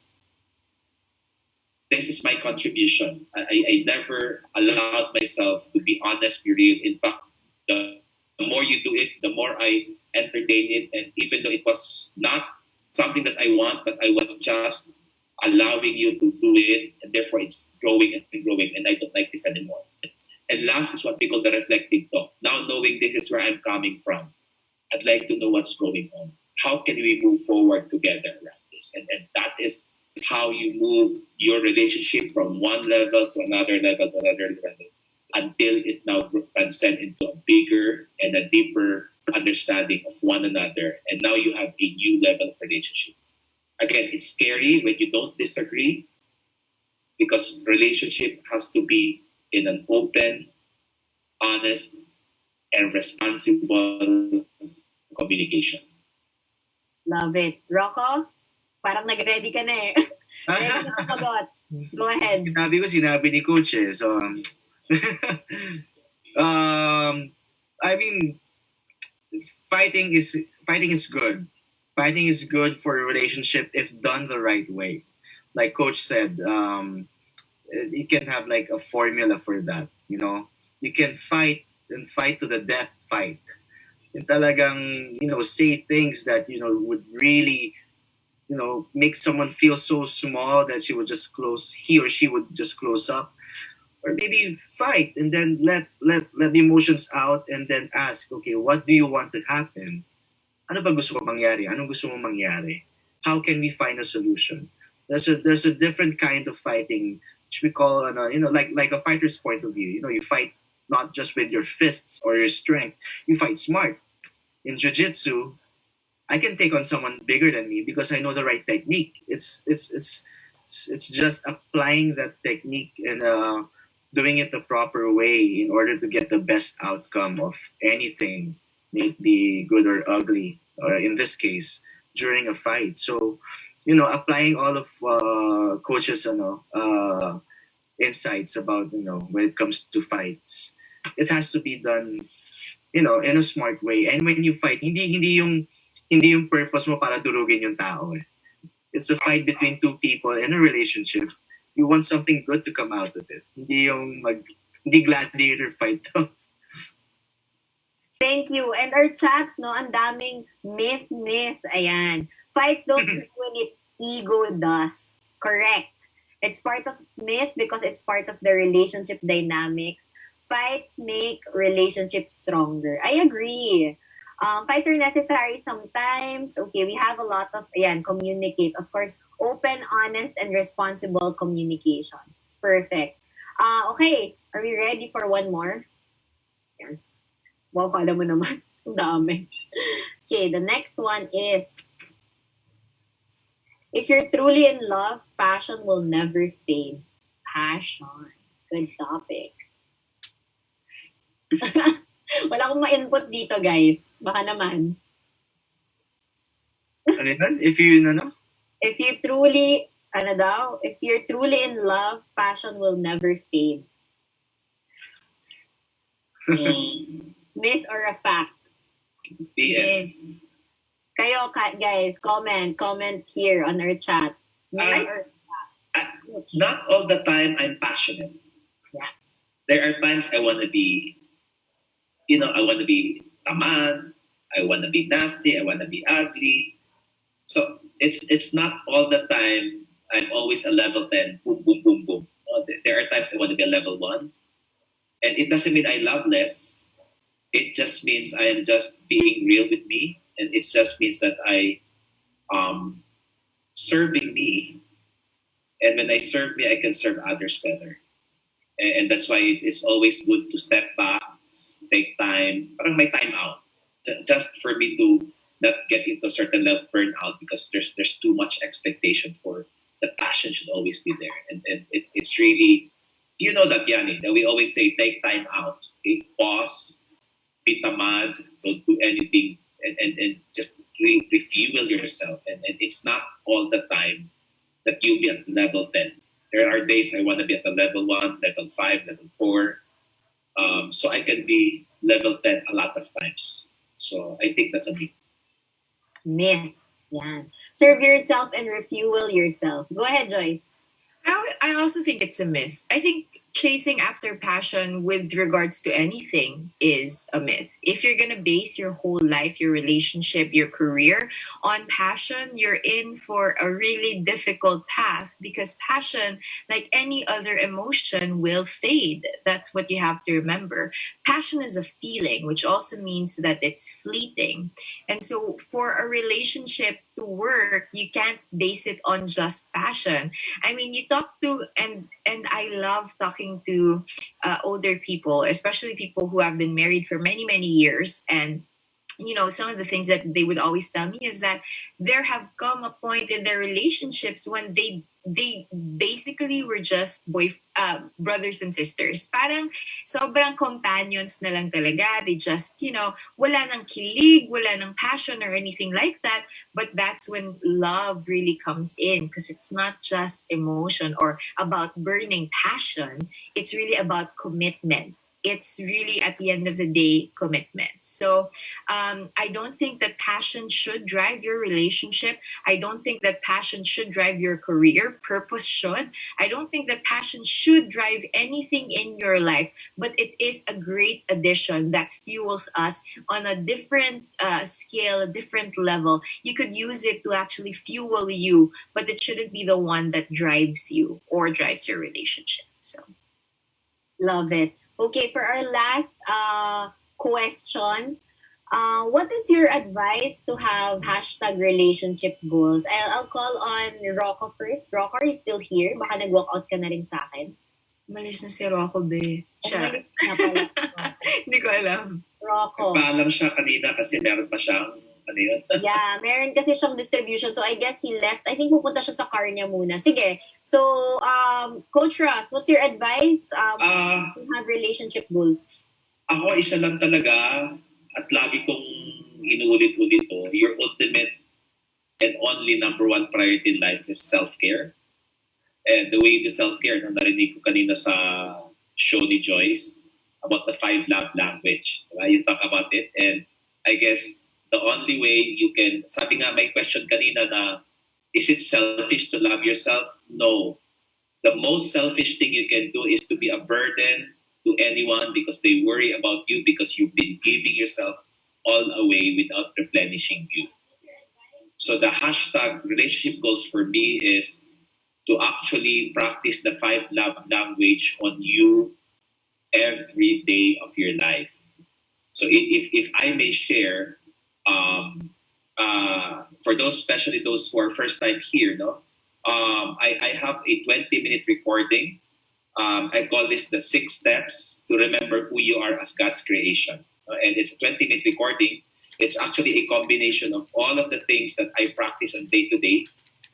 Speaker 2: this is my contribution. I never allowed myself to be honest, be real. In fact, the more you do it, the more I entertain it. And even though it was not something that I want, but I was just allowing you to do it, and therefore it's growing and growing, and I don't like this anymore. And last is what we call the reflective talk. Now, knowing this is where I'm coming from, I'd like to know what's going on. How can we move forward together around this? And that is how you move your relationship from one level to another level to another level until it now transcends into a bigger and a deeper understanding of one another. And now you have a new level of relationship. Again, it's scary when you don't disagree, because relationship has to be in an open, honest, and responsible communication.
Speaker 1: Love it. Rocco, parang nag-ready ka na eh. Ready na sumagot. Go ahead.
Speaker 3: Sinabi ni Coach eh. So, I mean, fighting is good. Fighting is good for a relationship if done the right way. Like Coach said, you can have like a formula for that. You can fight and fight to the death fight. And talagang, say things that, would really, make someone feel so small that he or she would just close up. Or maybe fight and then let the emotions out and then ask, okay, what do you want to happen? Ano ba gusto mo mangyari? Anong gusto mo mangyari? How can we find a solution? There's a different kind of fighting, which we call, like a fighter's point of view. You fight not just with your fists or your strength. You fight smart. In jiu-jitsu, I can take on someone bigger than me because I know the right technique. It's just applying that technique and doing it the proper way in order to get the best outcome of anything, may it be good or ugly, or in this case, during a fight. So, applying all of coaches' insights about, when it comes to fights, it has to be done, in a smart way. And when you fight, hindi yung purpose mo para durugin yung tao. Eh. It's a fight between two people in a relationship. You want something good to come out of it. Hindi gladiator fight to.
Speaker 1: Thank you. And our chat, no, ang daming myth. Ayan. Fights don't ruin it, ego does. Correct. It's part of myth because it's part of the relationship dynamics. Fights make relationships stronger. I agree. Fights are necessary sometimes. Okay, we have a lot of, ayan, communicate. Of course, open, honest, and responsible communication. Perfect. Okay, are we ready for one more? Ayan. Wow, kala mo naman. Ang dami. Okay, the next one is, if you're truly in love, passion will never fade. Passion. Good topic. Wala akong ma-input dito, guys. Baka naman.
Speaker 3: Ano yun? If you, ano?
Speaker 1: If you truly, ano daw? If you're truly in love, passion will never fade. Myth or a fact?
Speaker 2: BS.
Speaker 1: Kayo, guys, comment here on our chat. Myth or
Speaker 2: Not all the time I'm passionate.
Speaker 1: Yeah.
Speaker 2: There are times I want to be, I want to be tamad, I want to be nasty, I want to be ugly. So it's not all the time I'm always a level 10, boom, boom, boom, boom. There are times I want to be a level 1. And it doesn't mean I love less. It just means I am just being real with me. And it just means that I serving me. And when I serve me, I can serve others better. And that's why it's always good to step back, take time, parang may time out, just for me to not get into a certain level of burnout because there's too much expectation for the passion should always be there. And it's really, you know that, Yanni, that we always say take time out, okay? Pause, be tamad, don't do anything, and just refuel yourself. And it's not all the time that you'll be at level 10. There are days I want to be at the level 1, level 5, level 4. So I can be level 10 a lot of times. So I think that's a big
Speaker 1: myth? Yeah. Serve yourself and refuel yourself. Go ahead, Joyce.
Speaker 4: I also think it's a myth. I think chasing after passion with regards to anything is a myth. If you're going to base your whole life, your relationship, your career on passion, you're in for a really difficult path because passion, like any other emotion, will fade. That's what you have to remember. Passion is a feeling, which also means that it's fleeting. And so for a relationship to work, you can't base it on just passion. I mean, you talk to and I love talking to older people, especially people who have been married for many years. And some of the things that they would always tell me is that there have come a point in their relationships when they basically were just brothers and sisters. Parang sobrang companions na lang talaga. They just, wala nang kilig, wala nang passion or anything like that. But that's when love really comes in because it's not just emotion or about burning passion. It's really about commitment. It's really, at the end of the day, commitment. So I don't think that passion should drive your relationship. I don't think that passion should drive your career. Purpose should. I don't think that passion should drive anything in your life, but it is a great addition that fuels us on a different scale, a different level. You could use it to actually fuel you, but it shouldn't be the one that drives you or drives your relationship. So.
Speaker 1: Love it. Okay, for our last question, what is your advice to have hashtag relationship goals? I'll call on Rocco first. Rocco, are you still here? Baka nag-walk out ka na rin sa akin.
Speaker 4: Malis na si Rocco, be. Siya.
Speaker 1: Umalis na pala.
Speaker 4: Hindi ko alam.
Speaker 1: Rocco.
Speaker 2: Paalam siya kanina kasi meron pa siyang
Speaker 1: Yeah, meron kasi siyang distribution. So I guess he left. I think pupunta siya sa car niya muna. Sige. So, Coach Russ, what's your advice to have relationship goals?
Speaker 2: Ako, isa lang talaga at lagi kong inuulit-ulit to, your ultimate and only number one priority in life is self-care. And the way to self-care, narinig ko kanina sa show ni Joyce about the 5 love language. Diba? You talk about it. And I guess the only way you can, sabi nga may question kanina na, is it selfish to love yourself? No. The most selfish thing you can do is to be a burden to anyone because they worry about you because you've been giving yourself all away without replenishing you. So the hashtag relationship goals for me is to actually practice the five love language on you every day of your life. So if I may share, for those, especially those who are first time here, no, I have a 20-minute recording. I call this the 6 steps to remember who you are as God's creation. And it's a 20-minute recording. It's actually a combination of all of the things that I practice on day to day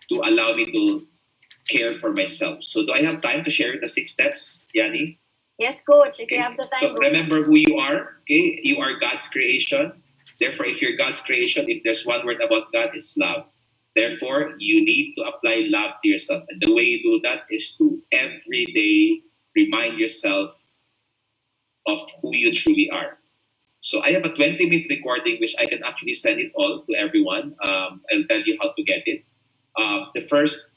Speaker 2: to allow me to care for myself. So do I have time to share the 6 steps, Yanni?
Speaker 1: Yes, coach. If you
Speaker 2: Okay.
Speaker 1: have the time,
Speaker 2: So
Speaker 1: go.
Speaker 2: remember who you are. Okay, you are God's creation. Therefore, if you're God's creation, if there's one word about God, it's love. Therefore, you need to apply love to yourself. And the way you do that is to every day remind yourself of who you truly are. So I have a 20-minute recording which I can actually send it all to everyone. I'll tell you how to get it. The first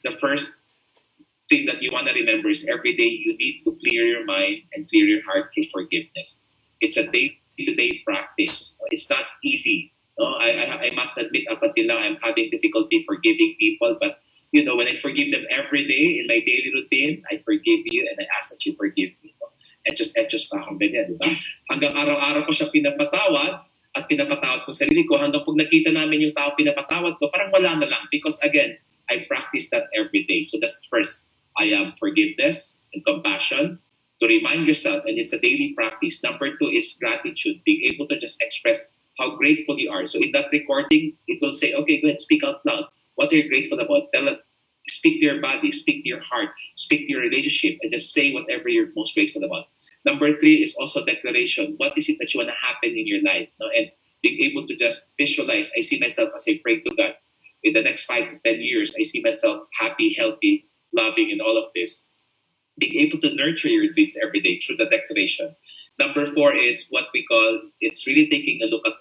Speaker 2: thing that you want to remember is every day you need to clear your mind and clear your heart through forgiveness. It's a day-to-day practice. It's not easy. No, I must admit, up until now, I'm having difficulty forgiving people. But when I forgive them every day in my daily routine, I forgive you and I ask that you forgive me. Etchos pa akong ganyan, di ba? Hanggang araw-araw ko siya pinapatawad at pinapatawad ko sarili ko hanggang pag nakita namin yung tao pinapatawad ko, parang wala na lang. Because again, I practice that every day. So that's first. I am forgiveness and compassion to remind yourself, and it's a daily practice. Number 2 is gratitude, being able to just express how grateful you are. So in that recording, it will say, okay, go ahead, speak out loud. What are you grateful about? Speak to your body, speak to your heart, speak to your relationship, and just say whatever you're most grateful about. Number 3 is also declaration. What is it that you want to happen in your life? No? And being able to just visualize, I see myself as I pray to God. In the next 5 to 10 years, I see myself happy, healthy, loving, and all of this. Being able to nurture your dreams every day through the declaration. Number 4 is what we call, it's really taking a look at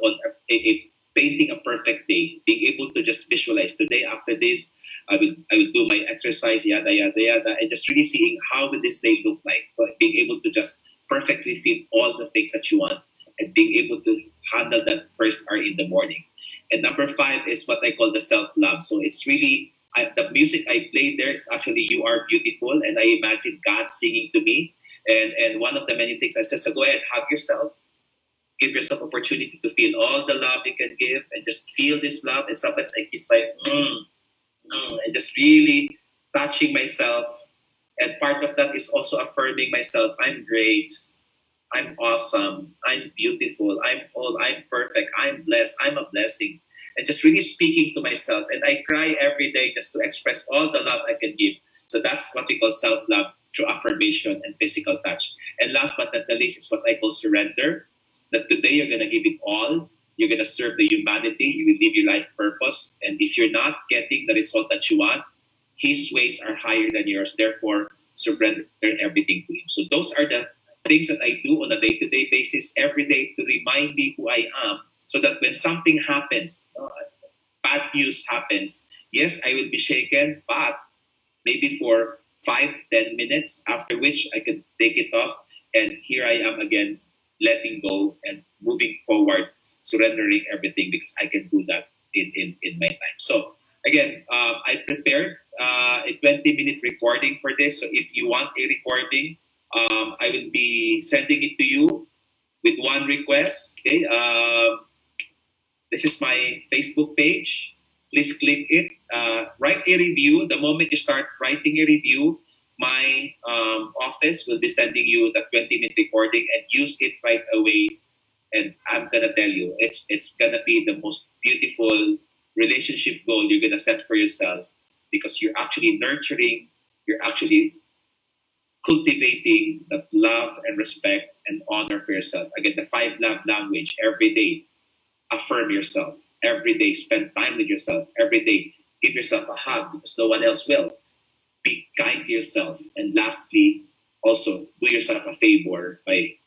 Speaker 2: painting a perfect day. Being able to just visualize today after this, I will do my exercise, yada yada yada, and just really seeing how will this day look like. But being able to just perfectly fit all the things that you want and being able to handle that first hour in the morning. And number 5 is what I call the self-love. So it's really the music I played there is actually "You Are Beautiful," and I imagine God singing to me. And one of the many things I said, so go ahead, hug yourself, give yourself opportunity to feel all the love you can give, and just feel this love. And sometimes I kiss like, and just really touching myself. And part of that is also affirming myself. I'm great. I'm awesome. I'm beautiful. I'm whole. I'm perfect. I'm blessed. I'm a blessing. And just really speaking to myself. And I cry every day just to express all the love I can give. So that's what we call self-love through affirmation and physical touch. And last but not the least is what I call surrender. That today you're going to give it all. You're going to serve the humanity. You will live your life purpose. And if you're not getting the result that you want, His ways are higher than yours. Therefore, surrender everything to Him. So those are the things that I do on a day-to-day basis every day to remind me who I am, so that when something happens, bad news happens, yes, I will be shaken, but maybe for 5-10 minutes, after which I can take it off, and here I am again, letting go and moving forward, surrendering everything, because I can do that in my time. So again, I prepared a 20-minute recording for this. So if you want a recording, I will be sending it to you with one request. Okay, this is my Facebook page. Please click it. Write a review. The moment you start writing a review, my office will be sending you the 20-minute recording, and use it right away. And I'm gonna tell you, it's gonna be the most beautiful relationship goal you're gonna set for yourself, because you're actually nurturing, you're actually cultivating that love and respect and honor for yourself. Again, the 5 love language every day. Affirm yourself every day. Spend time with yourself every day. Give yourself a hug because no one else will. Be kind to yourself. And lastly, also do yourself a favor by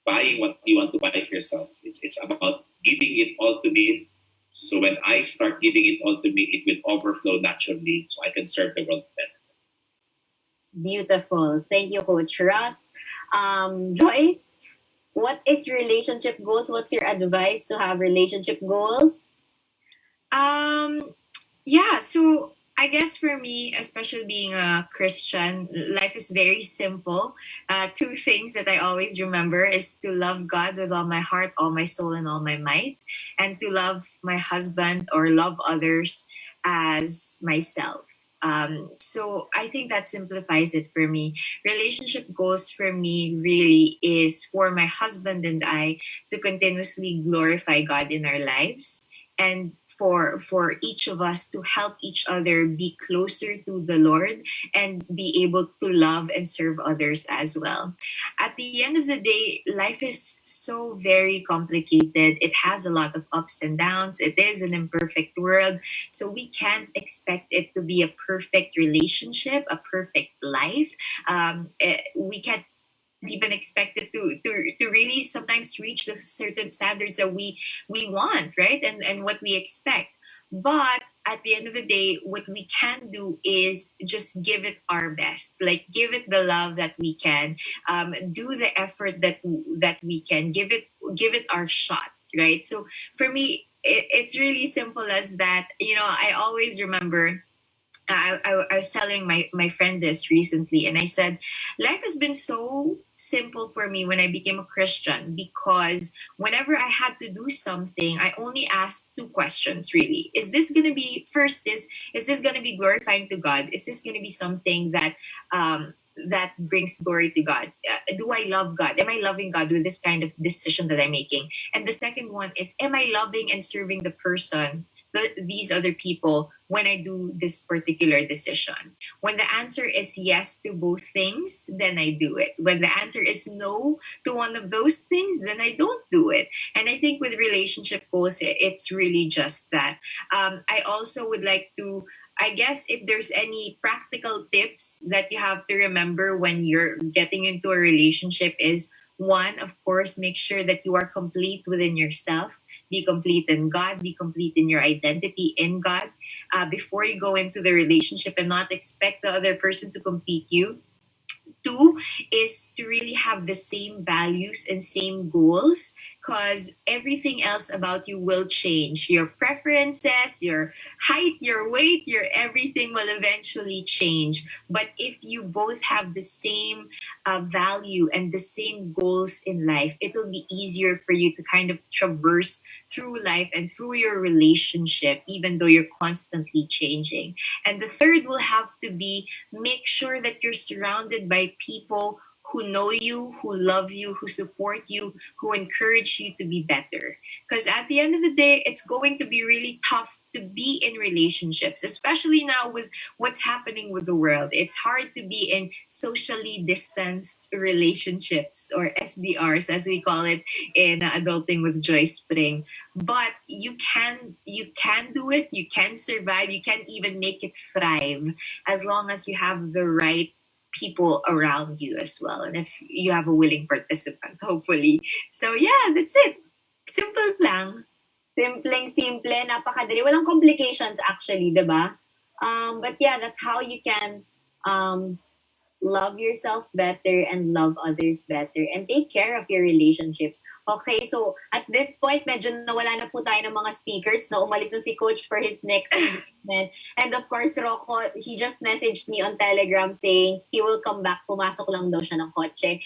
Speaker 2: buying what you want to buy for yourself. It's about giving it all to me. So when I start giving it all to me, it will overflow naturally, so I can serve the world better.
Speaker 1: Beautiful. Thank you, Coach Russ. Joyce, what is your relationship goals? What's your advice to have relationship goals?
Speaker 4: Um, yeah, so I guess for me, especially being a Christian, life is very simple. Two things that I always remember is to love God with all my heart, all my soul, and all my might, and to love my husband or love others as myself. So I think that simplifies it for me. Relationship goals for me really is for my husband and I to continuously glorify God in our lives, and for each of us to help each other be closer to the Lord and be able to love and serve others as well. At the end of the day, life is so very complicated. It has a lot of ups and downs. It is an imperfect world, so we can't expect it to be a perfect relationship, a perfect life. We can't even expected to really sometimes reach the certain standards that we want, right? And what we expect. But at the end of the day, what we can do is just give it our best, like give it the love that we can, do the effort that we can, give it our shot, right? So for me, it's really simple as that. I always remember, I was telling my friend this recently, and I said, life has been so simple for me when I became a Christian, because whenever I had to do something, I only asked two questions really. Is this going to be, first, is this going to be glorifying to God? Is this going to be something that brings glory to God? Do I love God? Am I loving God with this kind of decision that I'm making? And the second one is, am I loving and serving the person, these other people, when I do this particular decision? When the answer is yes to both things, then I do it. When the answer is no to one of those things, then I don't do it. And I think with relationship goals, it's really just that. I also would like to, I guess, if there's any practical tips that you have to remember when you're getting into a relationship, is one, of course, make sure that you are complete within yourself. Be complete in God, be complete in your identity in God, before you go into the relationship, and not expect the other person to complete you. Two is to really have the same values and same goals, because everything else about you will change. Your preferences, your height, your weight, your everything will eventually change. But if you both have the same value and the same goals in life, it will be easier for you to kind of traverse through life and through your relationship, even though you're constantly changing. And the third will have to be, make sure that you're surrounded by people who know you, who love you, who support you, who encourage you to be better. Because at the end of the day, it's going to be really tough to be in relationships, especially now with what's happening with the world. It's hard to be in socially distanced relationships, or SDRs as we call it in Adulting with Joyce Pring. But you can do it, you can survive, you can even make it thrive, as long as you have the right people around you as well, and if you have a willing participant, hopefully. So yeah, that's it. Simple lang.
Speaker 1: Simpleng-simple, napakadali. Walang complications actually, 'di ba? But yeah, that's how you can um, love yourself better and love others better and take care of your relationships. Okay, so at this point, medyo nawala na po tayo ng mga speakers na umalis na si Coach for his next engagement. And of course, Rocco, he just messaged me on Telegram saying he will come back. Pumasok lang daw siya ng kotse.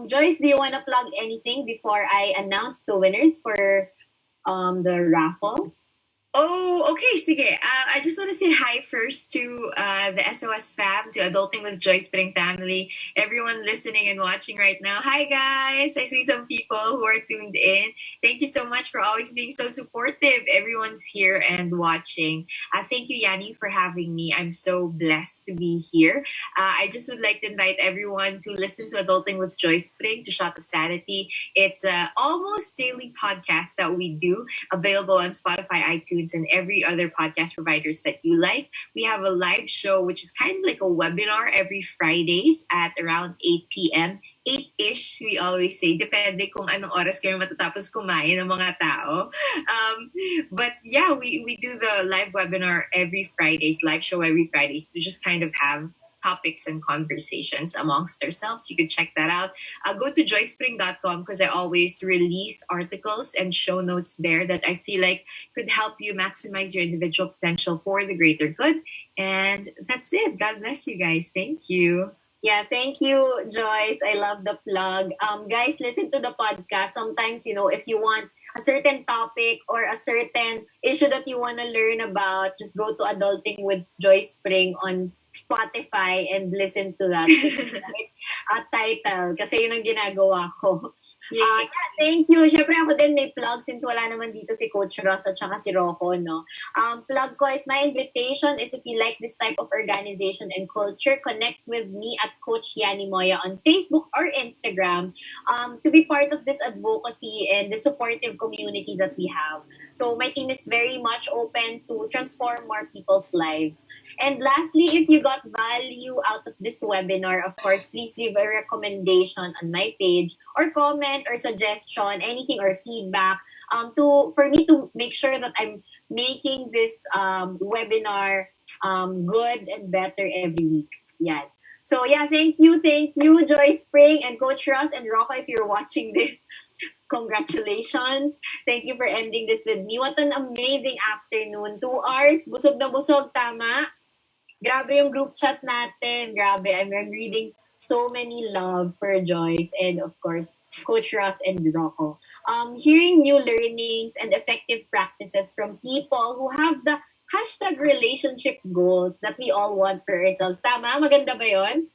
Speaker 1: Joyce, do you wanna plug anything before I announce the winners for the raffle?
Speaker 4: Oh, okay, sige. I just want to say hi first to the SOS fam, to Adulting with Joyce Pring family, everyone listening and watching right now. Hi, guys. I see some people who are tuned in. Thank you so much for always being so supportive. Everyone's here and watching. Thank you, Yanni, for having me. I'm so blessed to be here. I just would like to invite everyone to listen to Adulting with Joyce Pring, to Shot of Sanity. It's a almost daily podcast that we do, available on Spotify, iTunes, and every other podcast providers that you like. We have a live show, which is kind of like a webinar every Fridays at around 8 p.m. 8-ish, we always say. Depende kung anong oras kayo matatapos kumain ng mga tao. But yeah, we do the live webinar every Fridays, live show every Fridays, to just kind of have topics and conversations amongst ourselves. You could check that out. Go to joycepring.com because I always release articles and show notes there that I feel like could help you maximize your individual potential for the greater good. And that's it. God bless you guys. Thank you.
Speaker 1: Yeah, thank you, Joyce. I love the plug. Guys, listen to the podcast. Sometimes, if you want a certain topic or a certain issue that you want to learn about, just go to Adulting with Joyce Pring on Spotify and listen to that. Title. Kasi yun ang ginagawa ko. Yeah, thank you. Siyempre ako din may plug since wala naman dito si Coach Russ at saka si Rocco, no? Plug ko is my invitation is if you like this type of organization and culture, connect with me at Coach Yani Moya on Facebook or Instagram to be part of this advocacy and the supportive community that we have. So my team is very much open to transform more people's lives. And lastly, if you got value out of this webinar, of course, please leave a recommendation on my page or comment or suggestion, anything or feedback for me to make sure that I'm making this webinar good and better every week. Yeah. So yeah, thank you, Joyce Pring and Coach Russ and Rocco, if you're watching this. Congratulations. Thank you for ending this with me. What an amazing afternoon. 2 hours. Busog na busog, tama? Grabe yung group chat natin. Grabe. I'm reading so many love for Joyce and of course Coach Russ and Rocco. Hearing new learnings and effective practices from people who have the hashtag relationship goals that we all want for ourselves. Tama? Maganda ba yon?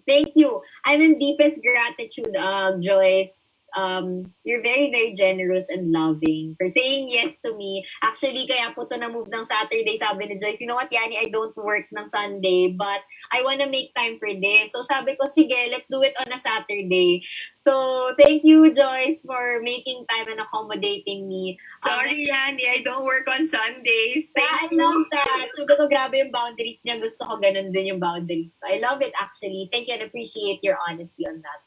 Speaker 1: Thank you. I'm in deepest gratitude, Joyce. You're very, very generous and loving for saying yes to me. Actually, kaya po to na-move ng Saturday, sabi ni Joyce, you know what, Yani, I don't work ng Sunday, but I wanna make time for this. So sabi ko, sige, let's do it on a Saturday. So thank you, Joyce, for making time and accommodating me.
Speaker 4: Sorry, Yani, I don't work on Sundays.
Speaker 1: I love that. So ko, grabe yung boundaries niya. Gusto ko ganun din yung boundaries. I love it, actually. Thank you and appreciate your honesty on that.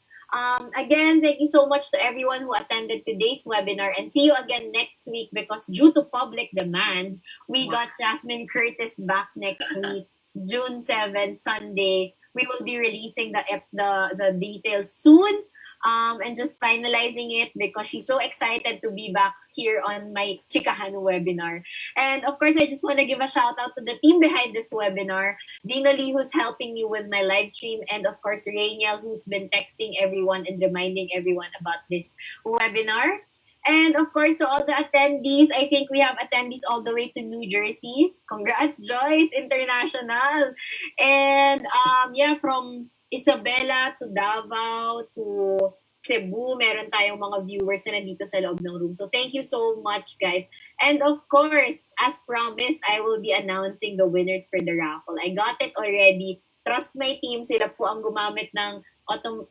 Speaker 1: Again, thank you so much to everyone who attended today's webinar and see you again next week because due to public demand, we got Jasmine Curtis back next week, June 7th, Sunday. We will be releasing the details soon and just finalizing it because she's so excited to be back here on my Chikahan webinar. And of course, I just want to give a shout out to the team behind this webinar. Dina Lee, who's helping me with my live stream, and of course, Rainiel, who's been texting everyone and reminding everyone about this webinar. And of course, to all the attendees, I think we have attendees all the way to New Jersey. Congrats, Joyce International. And from Isabela to Davao to Cebu, meron tayong mga viewers na nandito sa loob ng room. So thank you so much, guys. And of course, as promised, I will be announcing the winners for the raffle. I got it already. Trust my team, sila po ang gumamit ng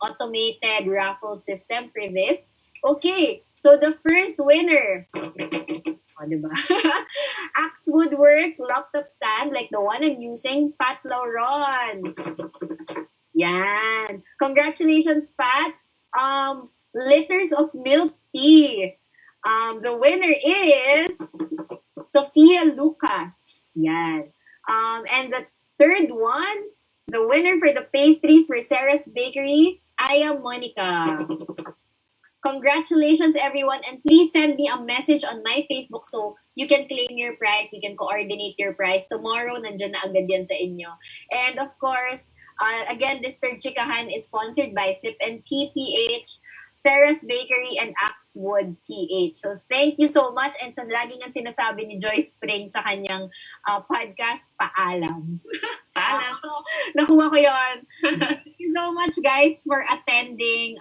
Speaker 1: automated raffle system for this. Okay, so the first winner, diba? Axe Woodwork laptop stand, like the one I'm using, Pat Lauron. Yan. Congratulations, Pat. Liters of milk tea. The winner is Sophia Lucas. Yan. And the third one, the winner for the pastries for Sarah's Bakery, Aya Monica. Congratulations, everyone. And please send me a message on my Facebook so you can claim your prize. We can coordinate your prize. Tomorrow, nandyan na agad yan sa inyo. And of course, again, this third Chikahan is sponsored by Sip and Tea PH, Sarah's Bakery, and Axwood PH. So thank you so much. And sa lagi nga sinasabi ni Joyce Pring sa kanyang podcast, paalam.
Speaker 4: Paalam.
Speaker 1: Nakuha ko yon. Thank you so much, guys, for attending.